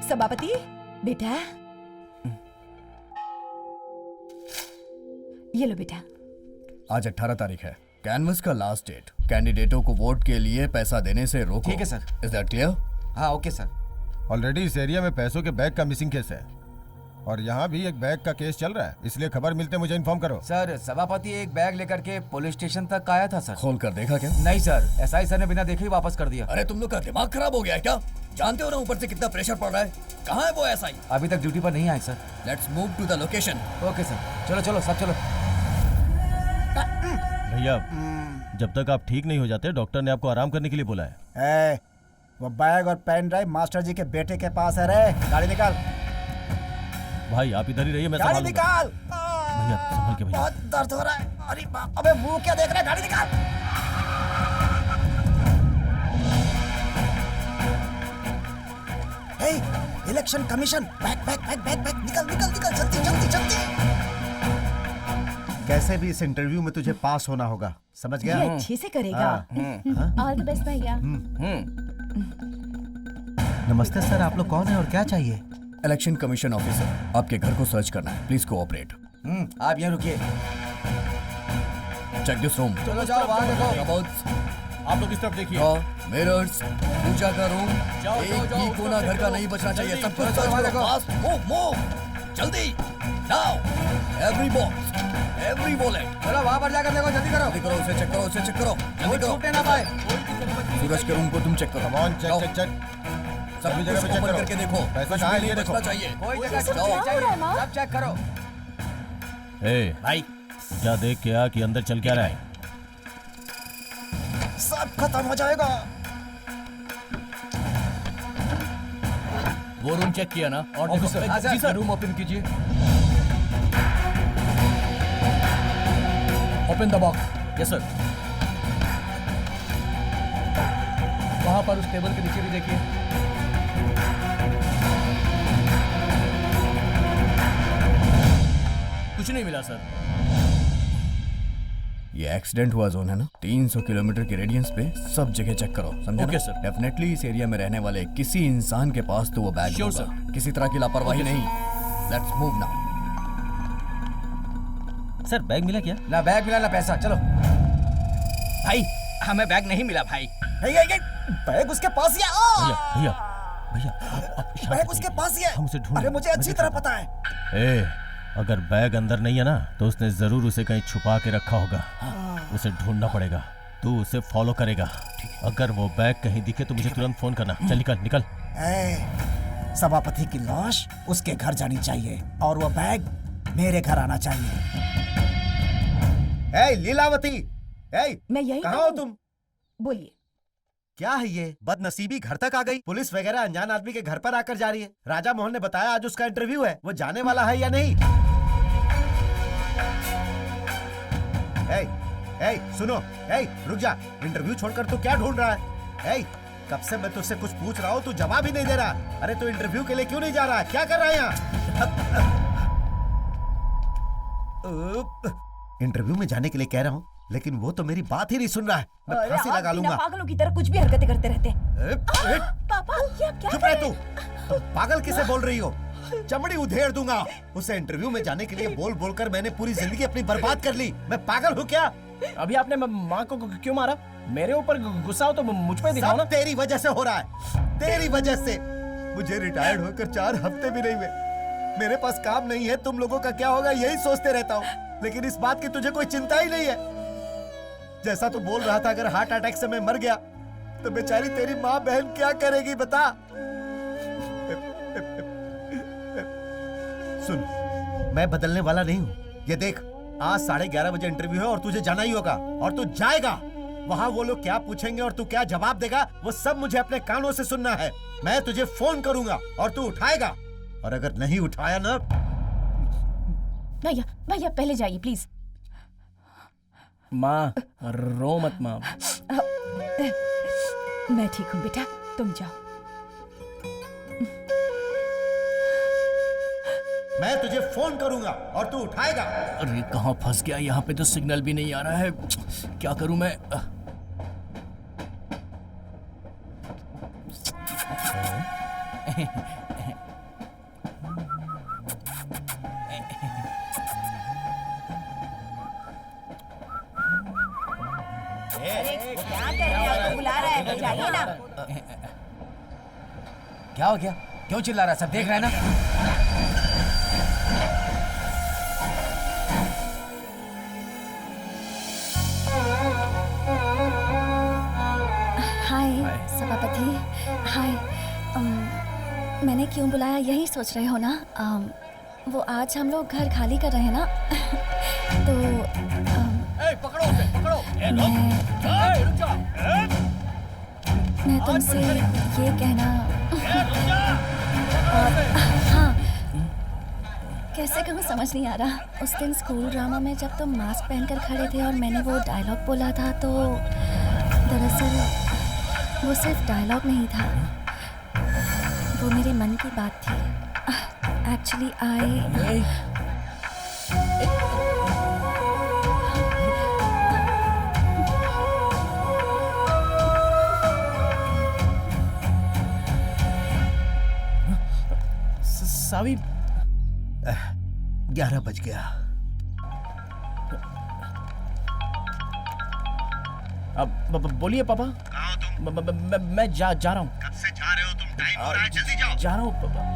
सभापति बेटा, ये लो बेटा। आज 18 तारीख है, कैनवस का लास्ट डेट। कैंडिडेटों को वोट के लिए पैसा देने से रोको। ठीक है सर। Is that clear? हाँ ओके सर। ऑलरेडी इस एरिया में पैसों के बैग का मिसिंग केस है और यहाँ भी एक बैग का केस चल रहा है, इसलिए खबर मिलते मुझे इन्फॉर्म करो। सर सभापति एक बैग लेकर के पुलिस स्टेशन तक आया था सर। खोल कर देखा क्या? नहीं सर, एसआई सर ने बिना देखे ही वापस कर दिया। अरे तुम लोग का दिमाग खराब हो गया है क्या? जानते हो ना ऊपर से कितना प्रेशर पड़ रहा है। कहाँ है वो एसआई? अभी तक ड्यूटी पर नहीं आए sir. Let's move to the location. Okay sir, चलो चलो सब चलो। भैया जब तक आप ठीक नहीं हो जाते डॉक्टर ने आपको आराम करने के लिए बोला है। वो बैग और पेन ड्राइव मास्टर जी के बेटे के पास है रे। गाड़ी निकाल। भाई आप इधर ही रहिए, मैं गाड़ी संभाल लूंगा। निकाल। भैया संभल के भैया। बहुत दर्द हो रहा है। अरे बाप, अबे मुंह क्या देख रहा है? गाड़ी निकाल। Hey, election commission, bag bag bag bag bag, निकल निकल निकल, जल्दी जल्दी जल्दी। कैसे भी इस इंटरव्यू में तुझे पास होना होगा, समझ गया? ये अच्छे से करेगा। ऑल द बेस्ट भैया। नमस्ते सर, आप लोग कौन है और क्या चाहिए? इलेक्शन कमीशन ऑफिसर, आपके घर को सर्च करना है, प्लीज कोऑपरेट। आप यहाँ रुकिए। Check this room. चलो जाओ वहाँ देखो। कबर्ड्स, आप लोग इस तरफ देखिए। मिरर्स, पूजा का रूम, एक भी कोना घर का नहीं बचना चाहिए। सब कुछ सर्च करो। फास्ट, मूव मूव, जल्दी, now, every box, every wallet. चलो वहाँ पर जाकर देखो, जल्दी करो। जल्दी करो, उसे चेक करो, उसे चेक करो, जल्दी करो। छूटने ना पाए। सूरज के रूम को तुम चेक करो। Come on, check check check. सभी जगह पे चेक करके देखो। पैसा कुछ कहाँ है भी ये नहीं देखो। बचना चाहिए। कोई जगह छूट नहीं चाहिए, सब चेक करो। ए भाई क्या देख के आ कि अंदर चल क्या रहा है? सब खत्म हो जाएगा। वो रूम चेक किया ना? और ऑफिसर, हाँ, जी सर। सर, रूम ओपन कीजिए। Open the box. Yes sir. वहां पर उस टेबल के नीचे भी देखिए। कुछ नहीं मिला सर। ये एक्सीडेंट हुआ जोन है ना, 300 किलोमीटर के रेडियंस पे सब जगह चेक करो, समझे? Okay sir. डेफिनेटली इस एरिया में रहने वाले किसी इंसान के पास तो वो बैग Sure, होगा। sir. किसी तरह की लापरवाही Okay, नहीं। Let's move now. Sir bag मिला क्या? ना बैग मिला ना पैसा, चलो। भाई हमें बैग नहीं मिला भाई। बैग उसके पास ही है। भैया भैया भैया बैग उसके पास ही है। हम उसे ढूंढ अरे मुझे अच्छी तरह पता है। ए, अगर बैग अंदर नहीं है ना तो उसने जरूर उसे कहीं छुपा के रखा होगा। उसे ढूंढना पड़ेगा। तू उसे फॉलो करेगा। अगर वो बैग कहीं दिखे तो मुझे तुरंत फोन करना। चल निकल निकल। सभापति की लाश उसके घर जानी चाहिए और वो बैग मेरे घर आना चाहिए। ए लीलावती, मैं यही कहाँ हो तुम? बोलिए। क्या है ये बदनसीबी? घर तक आ गई। पुलिस वगैरह अनजान आदमी के घर पर आकर जा रही है। राजा मोहन ने बताया आज उसका इंटरव्यू है, वो जाने वाला है या नहीं? सुनो, रुक जा। इंटरव्यू छोड़कर तू क्या ढूंढ रहा है? कब से मैं तुझसे कुछ पूछ रहा हूँ, तू जवाब ही नहीं दे रहा। अरे तू इंटरव्यू के लिए क्यों नहीं जा रहा? क्या कर रहा है यहाँ? इंटरव्यू में जाने के लिए कह रहा हूँ, लेकिन वो तो मेरी बात ही नहीं सुन रहा है। मैं फांसी लगा लूंगा। पागलों की तरह कुछ भी हरकतें करते रहते हैं। पापा क्या क्या चुप रह तू। पागल किसे बोल रही हो? चमड़ी उधेड़ दूंगा। उसे इंटरव्यू में जाने के लिए बोल बोलकर मैंने पूरी जिंदगी अपनी बर्बाद कर ली। मैं पागल हूँ क्या? अभी आपने माँ को क्यों मारा? मेरे ऊपर गुस्सा हो तो मुझ पे दिखाओ ना। तेरी वजह से हो रहा है, तेरी वजह से। मुझे रिटायर्ड होकर 4 हफ्ते भी नहीं हुए। मेरे पास काम नहीं है, तुम लोगों का क्या होगा यही सोचते रहता हूँ। लेकिन इस बात की तुझे कोई चिंता ही नहीं है। जैसा तू बोल रहा था, अगर हार्ट अटैक से मैं मर गया तो बेचारी तेरी माँ बहन क्या करेगी बता? सुन, मैं बदलने वाला नहीं हूँ। ये देख, आज 11:30 बजे इंटरव्यू है और तुझे जाना ही होगा और तू जाएगा। वहाँ वो लोग क्या पूछेंगे और तू क्या जवाब देगा, वो सब मुझे अपने कानों से सुनना है। मैं तुझे फोन करूंगा और तू उठाएगा, और अगर नहीं उठाया ना। भैया भैया पहले जाइए प्लीज। माँ रो मत माँ। मैं ठीक हूँ बेटा, तुम जाओ। मैं तुझे फोन करूंगा और तू उठाएगा। अरे कहाँ फंस गया? यहाँ पे तो सिग्नल भी नहीं आ रहा है। क्या करूं मैं? अरे क्या कर रहे हैं? आपको बुला रहा है, जाइए ना। क्या हो गया? क्यों चिल्ला रहा है? सब देख रहे हैं ना? हाय सभापति। हाय मैंने क्यों बुलाया यही सोच रहे हो ना? वो आज हम लोग घर खाली कर रहे हैं ना तो पकड़ो उसे, पकड़ो। रुक जाओ। मैं तुमसे ये कहना हाँ कैसे कहूँ समझ नहीं आ रहा। उस दिन स्कूल ड्रामा में जब तुम मास्क पहनकर खड़े थे और मैंने वो डायलॉग बोला था तो दरअसल वो सिर्फ डायलॉग नहीं था, वो मेरे मन की बात थी। एक्चुअली आई सावी 11 बज गया। अब बोलिए पापा। कहाँ हो तुम? मैं जा रहा हूँ। कब से जा रहे हो तुम? टाइम हो रहा है, जल्दी जाओ। जा रहा हूँ पापा।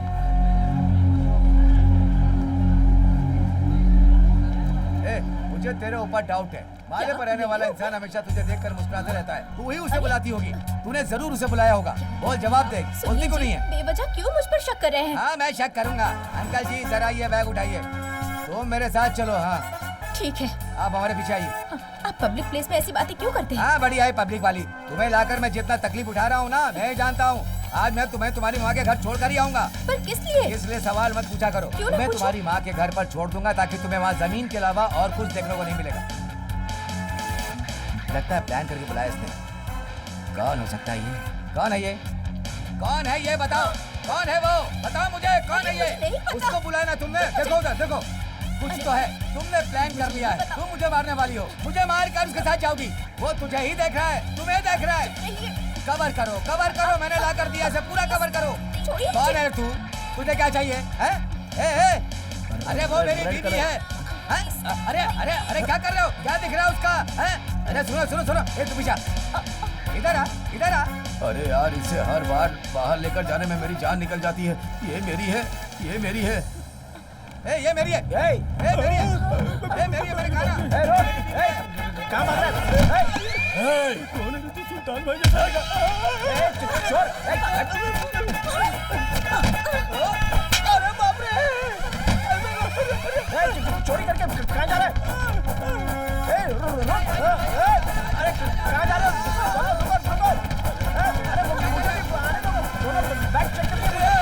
मुझे तेरे ऊपर डाउट है। माले पर रहने वाला इंसान हमेशा तुझे देखकर मुस्कुराता रहता है। तू ही उसे बुलाती होगी। तूने जरूर उसे बुलाया होगा। बोल, जवाब दे। बोलती क्यों नहीं है? बेवजह क्यों मुझ पर शक कर रहे हैं? हाँ, मैं शक करूंगा। अंकल जी जरा ये बैग उठाइए। तुम मेरे साथ चलो। हाँ ठीक है, आप हमारे पीछे आइए। आप पब्लिक प्लेस में ऐसी बातें क्यों करते हैं? हाँ, बढ़िया है पब्लिक वाली। तुम्हें लाकर मैं जितना तकलीफ उठा रहा हूँ ना, मैं जानता हूँ। आज मैं तुम्हें तुम्हारी माँ के घर छोड़ कर ही आऊंगा। पर किस लिए? इसलिए सवाल मत पूछा करो। मैं तुम्हारी माँ के घर पर छोड़ दूंगा ताकि तुम्हें वहाँ जमीन के अलावा और कुछ देखने को नहीं मिलेगा। लगता है प्लान करके बुलाया इसने। कौन हो सकता है ये? कौन है ये? कौन है ये? बताओ कौन है वो? बताओ मुझे कौन है ये? उसको बुलाया ना तुमने? देखो उधर देखो, कुछ तो है। तुमने प्लान कर लिया है। तुम मुझे मारने वाली हो। मुझे मार कर उसके साथ जाओगी। वो तुझे ही देख रहा है, तुम्हें देख रहा है। कवर करो, कवर करो। मैंने ला कर दिया इसे, पूरा कवर करो। कौन है तू? तुझे क्या चाहिए? हैं? अरे वो मेरी बीवी है। अरे अरे अरे क्या कर रहे हो? क्या दिख रहा है उसका? हैं? अरे सुनो सुनो सुनो, तू पीछा इधर आ, इधर आ। अरे यार, इसे हर बार बाहर लेकर जाने में मेरी जान निकल जाती है। ये मेरी है, ये मेरी है। ये मेरी है। मेरी है, ये मेरी है। मैंने कहा ना। क्या बात है? कौन है तू? सुल्तान भाई जैसा आएगा। अरे बाप रे! चोरी करके कहाँ जा रहा है? अरे कहाँ जा रहे हो? अरे मुझे भी आने दो। बैग चेक कर लिया।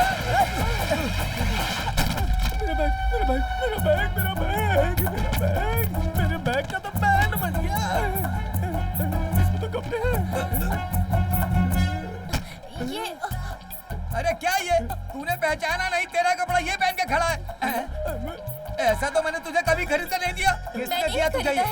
मेरे बैग का तो बैंड बज गया। इसमें तो कपड़े हैं। ये अरे क्या ये? तूने पहचाना नहीं? तेरा कपड़ा ये पहन के खड़ा है। ऐसा तो मैंने तुझे कभी खरीद नहीं दिया। किसने दिया तुझे ये?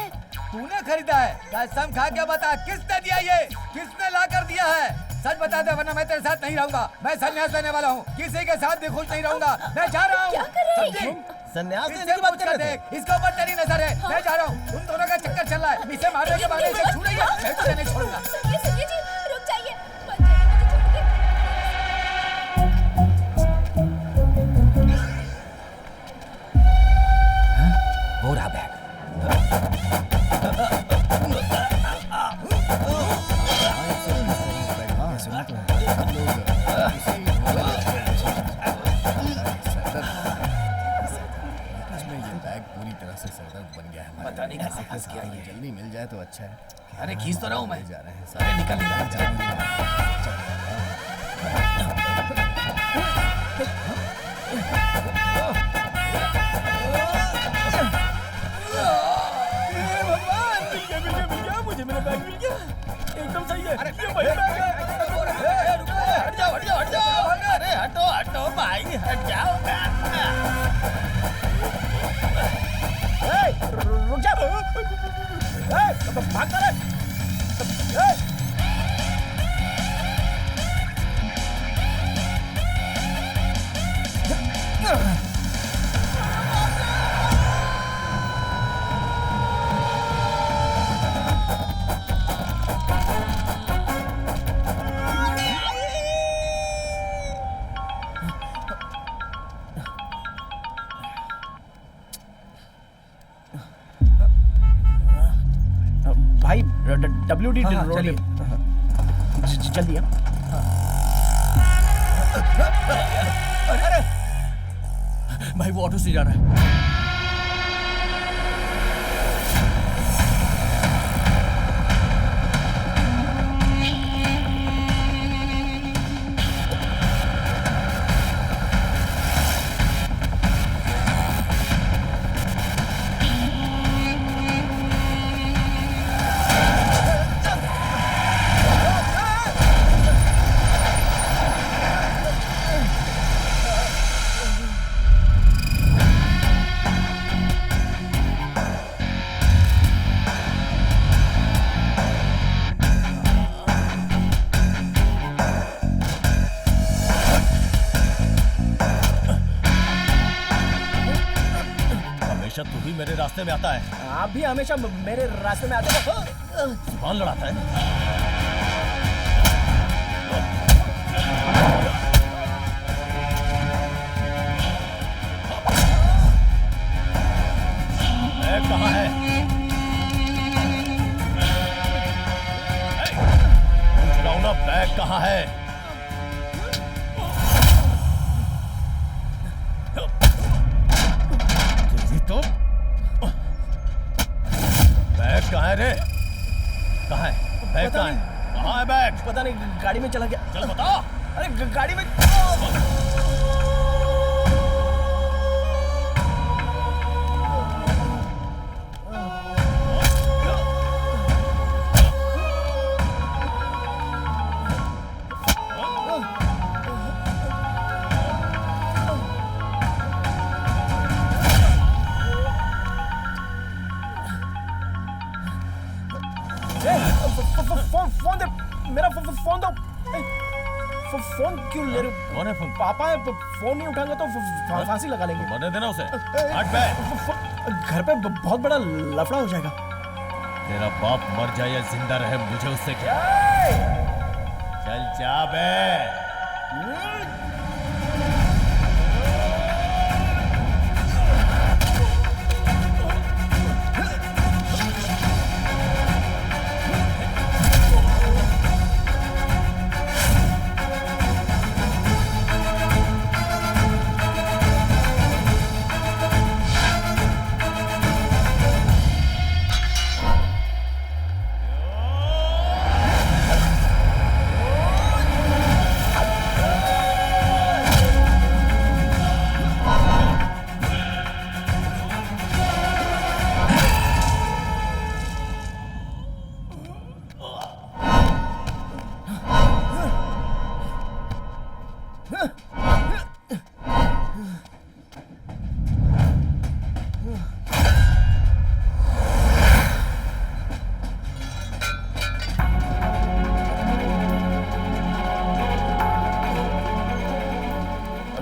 तूने खरीदा है? कसम खा के बता, किसने दिया ये? किसने ला कर दिया है? सच बता दे, वरना मैं तेरे साथ नहीं रहूंगा। मैं संन्यास लेने वाला हूँ। किसी के साथ भी खुश नहीं रहूंगा। मैं जा रहा हूँ। क्या कर रहे हैं? संन्यास लेने की बात कर रहे थे? इसके ऊपर तेरी नजर है। मैं जा रहा हूँ। तुम दोनों का चक्कर चल रहा है। इसे मारने के बाद इसे छू रही है। मैं तुझे नहीं छोड़ूंगा। सुनिए जी, रुक जाइए। मत जाइए, मुझे छोड़ के। वो रहा बैग। सुना तो है। पूरी तरह से सरदर्द बन गया है। पता नहीं कैसे फंस गया ये। जल्दी मिल जाए तो अच्छा है। अरे खींच तो रहा हूँ मैं। जा रहे हैं अरे निकल नहीं भगवान, मिल गया। मुझे मेरा बैग मिल गया। एकदम सही है। अरे ये वही बैग है। हट जाओ, हट जाओ, हट जाओ। अरे हटो, हटो भाई, हट जाओ। रुक जा। भाग कर। WD हाँ, रोड चलिए। पे जल्दी हाँ। अरे भाई वो ऑटो से जा रहा है। हमेशा तू ही मेरे रास्ते में आता है। आप भी हमेशा मेरे रास्ते में आते हो। कौन लड़ाता है? बैग कहाँ है? पूछ रहा हूं ना, बैग कहाँ है? तो बैग कहाँ है रे? कहाँ है बैग? कहाँ है? कहाँ है बैग? पता नहीं, गाड़ी में चला गया। चल बता। अरे गाड़ी में। फोन दे, मेरा फोन दो। फोन क्यों ले रहे हो? कौन है फोन? पापा है, फोन नहीं उठाएंगे तो फांसी लगा लेंगे। मरने देना उसे। हट बे। घर पे बहुत बड़ा लफड़ा हो जाएगा। तेरा बाप मर जाए या जिंदा रहे, मुझे उससे क्या? चल जा बे।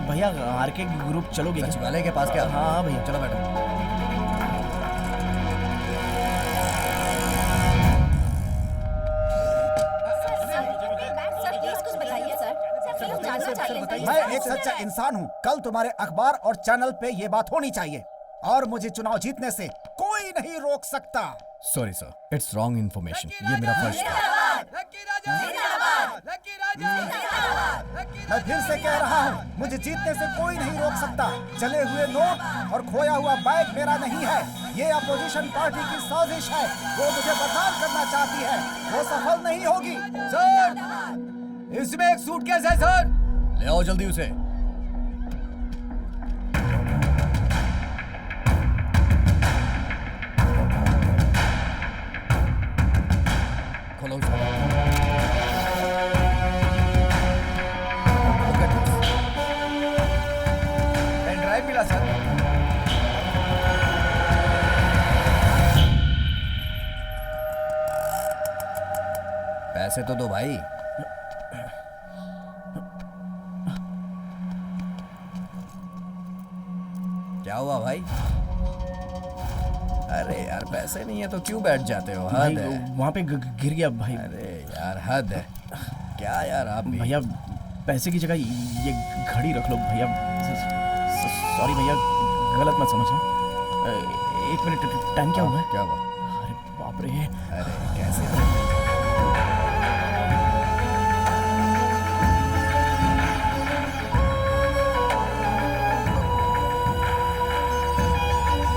भैया आर के ग्रुप चलोगे? सचिवालय के पास क्या? हाँ भैया चलो बैठो। मैं एक सच्चा इंसान हूँ। कल तुम्हारे अखबार और चैनल पे ये बात होनी चाहिए और मुझे चुनाव जीतने से कोई नहीं रोक सकता। Sorry sir, it's wrong information. ये मेरा फर्स्ट था। मैं फिर से कह रहा हूँ, मुझे जीतने से कोई नहीं रोक सकता। चले हुए नोट और खोया हुआ बैग मेरा नहीं है। ये अपोजिशन पार्टी की साजिश है। वो मुझे बदनाम करना चाहती है, वो सफल नहीं होगी। सर, इसमें एक सूटकेस है सर, ले आओ जल्दी उसे। खोलो उसे। पेन ड्राइव मिला सर। पैसे तो दो भाई। क्या हुआ भाई? अरे यार पैसे नहीं है तो क्यों बैठ जाते हो? हद है। वहाँ पे गिर गया भाई। अरे यार हद है। क्या यार आप भी? भैया पैसे की जगह ये घड़ी रख लो भैया। सॉरी भैया, गलत मत समझना। एक मिनट, टाइम क्या हुआ है? क्या हुआ? अरे बाप बाप रे। अरे कैसे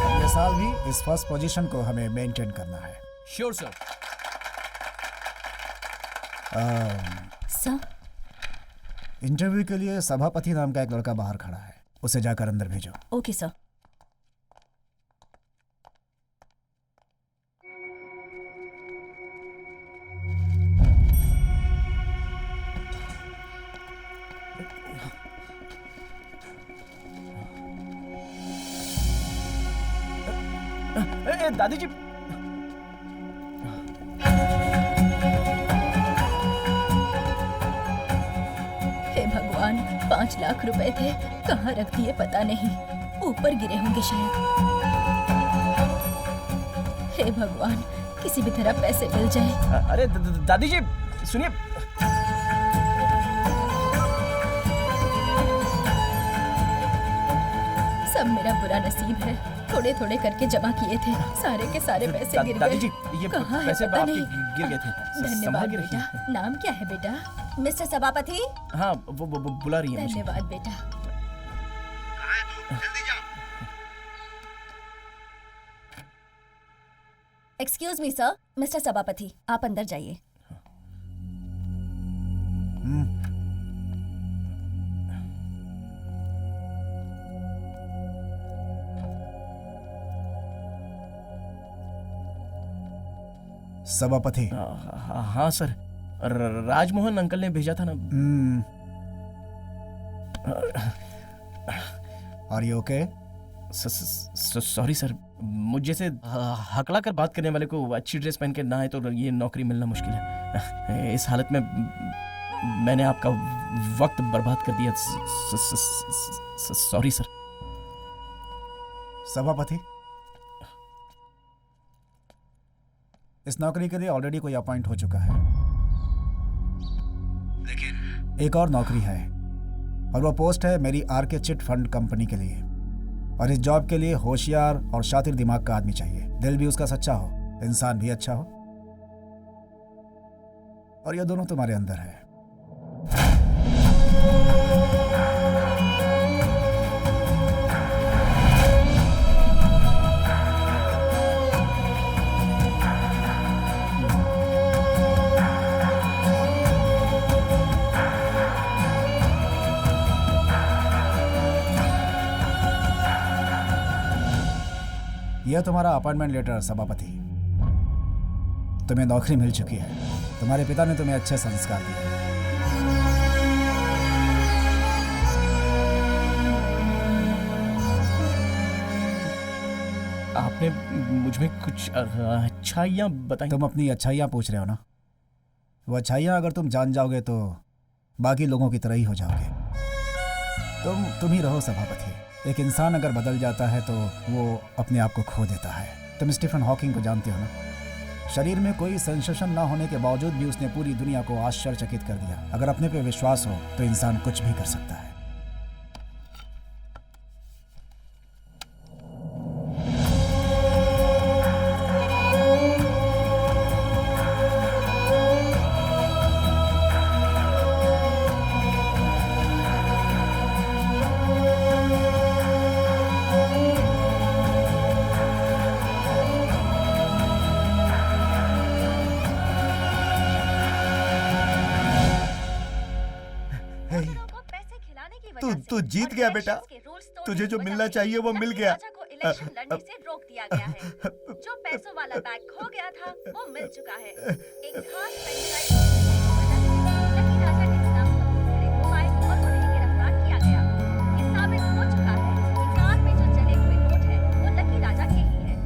अगले साल भी इस फर्स्ट पोजीशन को हमें मेंटेन करना है। Sure sir. सर, इंटरव्यू के लिए सभापति नाम का एक लड़का बाहर खड़ा है, उसे जाकर अंदर भेजो। Okay sir. दादी जी, हे भगवान, 5 लाख रुपए थे, कहाँ रख दिए पता नहीं, ऊपर गिरे होंगे शायद। हे भगवान, किसी भी तरह पैसे मिल जाए। अरे दादी जी सुनिए। सब मेरा बुरा नसीब है, थोड़े थोड़े करके जमा किए थे, सारे के सारे पैसे गिर गए। दादी जी, ये कहाँ है पैसे पता आपके नहीं। गिर गए थे। धन्यवाद संभाल के बेटा। रखिए। नाम क्या है बेटा? मिस्टर सभापति। हाँ, वो बुला रही है मुझे। धन्यवाद बेटा। एक्सक्यूज मी सर, मिस्टर सभापति, आप अंदर जाइए। सभापति। हाँ सर, राजमोहन अंकल ने भेजा था ना। Are you okay? Sorry sir, मुझे से हकला कर बात करने वाले को अच्छी ड्रेस पहन के ना आए तो ये नौकरी मिलना मुश्किल है। इस हालत में मैंने आपका वक्त बर्बाद कर दिया। Sorry sir. सभापति, इस नौकरी के लिए ऑलरेडी कोई अपॉइंट हो चुका है, लेकिन एक और नौकरी है और वो पोस्ट है मेरी आरके चिट फंड कंपनी के लिए। और इस जॉब के लिए होशियार और शातिर दिमाग का आदमी चाहिए, दिल भी उसका सच्चा हो, इंसान भी अच्छा हो, और ये दोनों तुम्हारे अंदर है। यह तुम्हारा अपॉइंटमेंट लेटर सभापति। तुम्हें नौकरी मिल चुकी है, तुम्हारे पिता ने तुम्हें अच्छे संस्कार दिए। आपने मुझमें कुछ अच्छाइयाँ बताई। तुम अपनी अच्छाइयाँ पूछ रहे हो ना? वो अच्छाइयाँ अगर तुम जान जाओगे तो बाकी लोगों की तरह ही हो जाओगे। तुम ही रहो सभापति। एक इंसान अगर बदल जाता है तो वो अपने आप को खो देता है। तुम स्टीफन हॉकिंग को जानते हो ना? शरीर में कोई सेंसेशन ना होने के बावजूद भी उसने पूरी दुनिया को आश्चर्यचकित कर दिया। अगर अपने पे विश्वास हो तो इंसान कुछ भी कर सकता है। तू जीत गया बेटा। तुझे जो मिलना चाहिए वो मिल गया। इलेक्शन लड़ने से रोक दिया गया है। जो पैसों वाला बैग खो गया था वो मिल चुका है। एक खास लकी राजा के खिलाफ खड़े हो आए और उन्हें गिरफ्तार किया गया। ये साबित हो चुका है कि कार में जो जले हुए नोट है वो लकी राजा के ही है।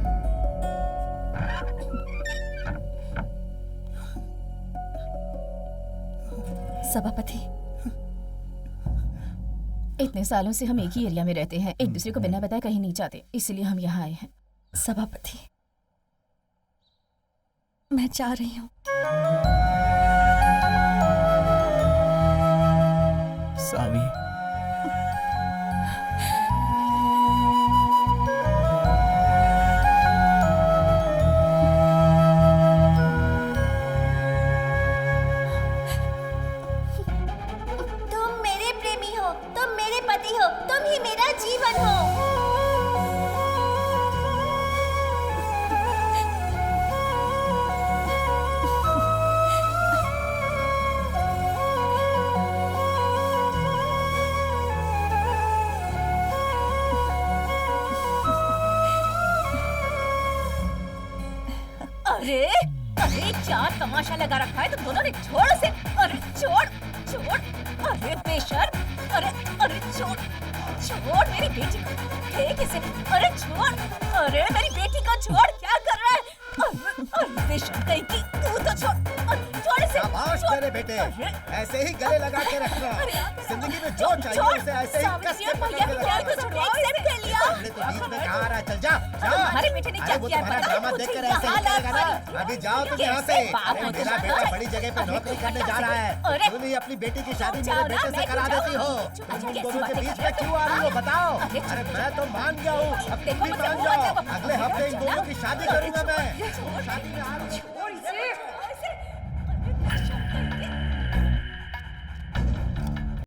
सभापति, इतने सालों से हम एक ही एरिया में रहते हैं, एक दूसरे को बिना बताए कहीं नहीं जाते, इसलिए हम यहाँ आए हैं। सभापति, मैं जा रही हूँ। सावी, अरे अरे क्या तमाशा लगा रखा है तुम दोनों ने, छोड़ उसे। अरे छोड़ छोड़, अरे बेशर्म, अरे अरे छोड़ छोड़ मेरी बेटी को, फेंक इसे। अरे छोड़, अरे मेरी बेटी को छोड़, क्या कर रहा है? अरे बेशर्म कहीं की, तू तो छोड़ इसे। शाबाश तेरे बेटे, ऐसे ही गले लगा के रखना। जिंदगी में जो चाहिए उसे ऐसे ही कस के पकड़ के रखना। अरे तो बीच में कहाँ आ रहा है? चल जा जा। तुम्हारे बेटे ने क्या किया तुम्हारा ड्रामा देखकर ऐसे ही करेगा ना। अभी जाओ तुम यहाँ से। अरे मेरा बेटा बड़ी जगह पे नौकरी करने जा रहा है, तुम ही अपनी बेटी की शादी मेरे बेटे से करा देती हो। तुम दोनों के बीच में क्यों आ रही हो बताओ? अरे मैं तो मान गया हूँ, अब तुम भी मान जाओ। अगले हफ्ते इन दोनों की शादी करूंगा मैं। शादी में आ रही हूँ।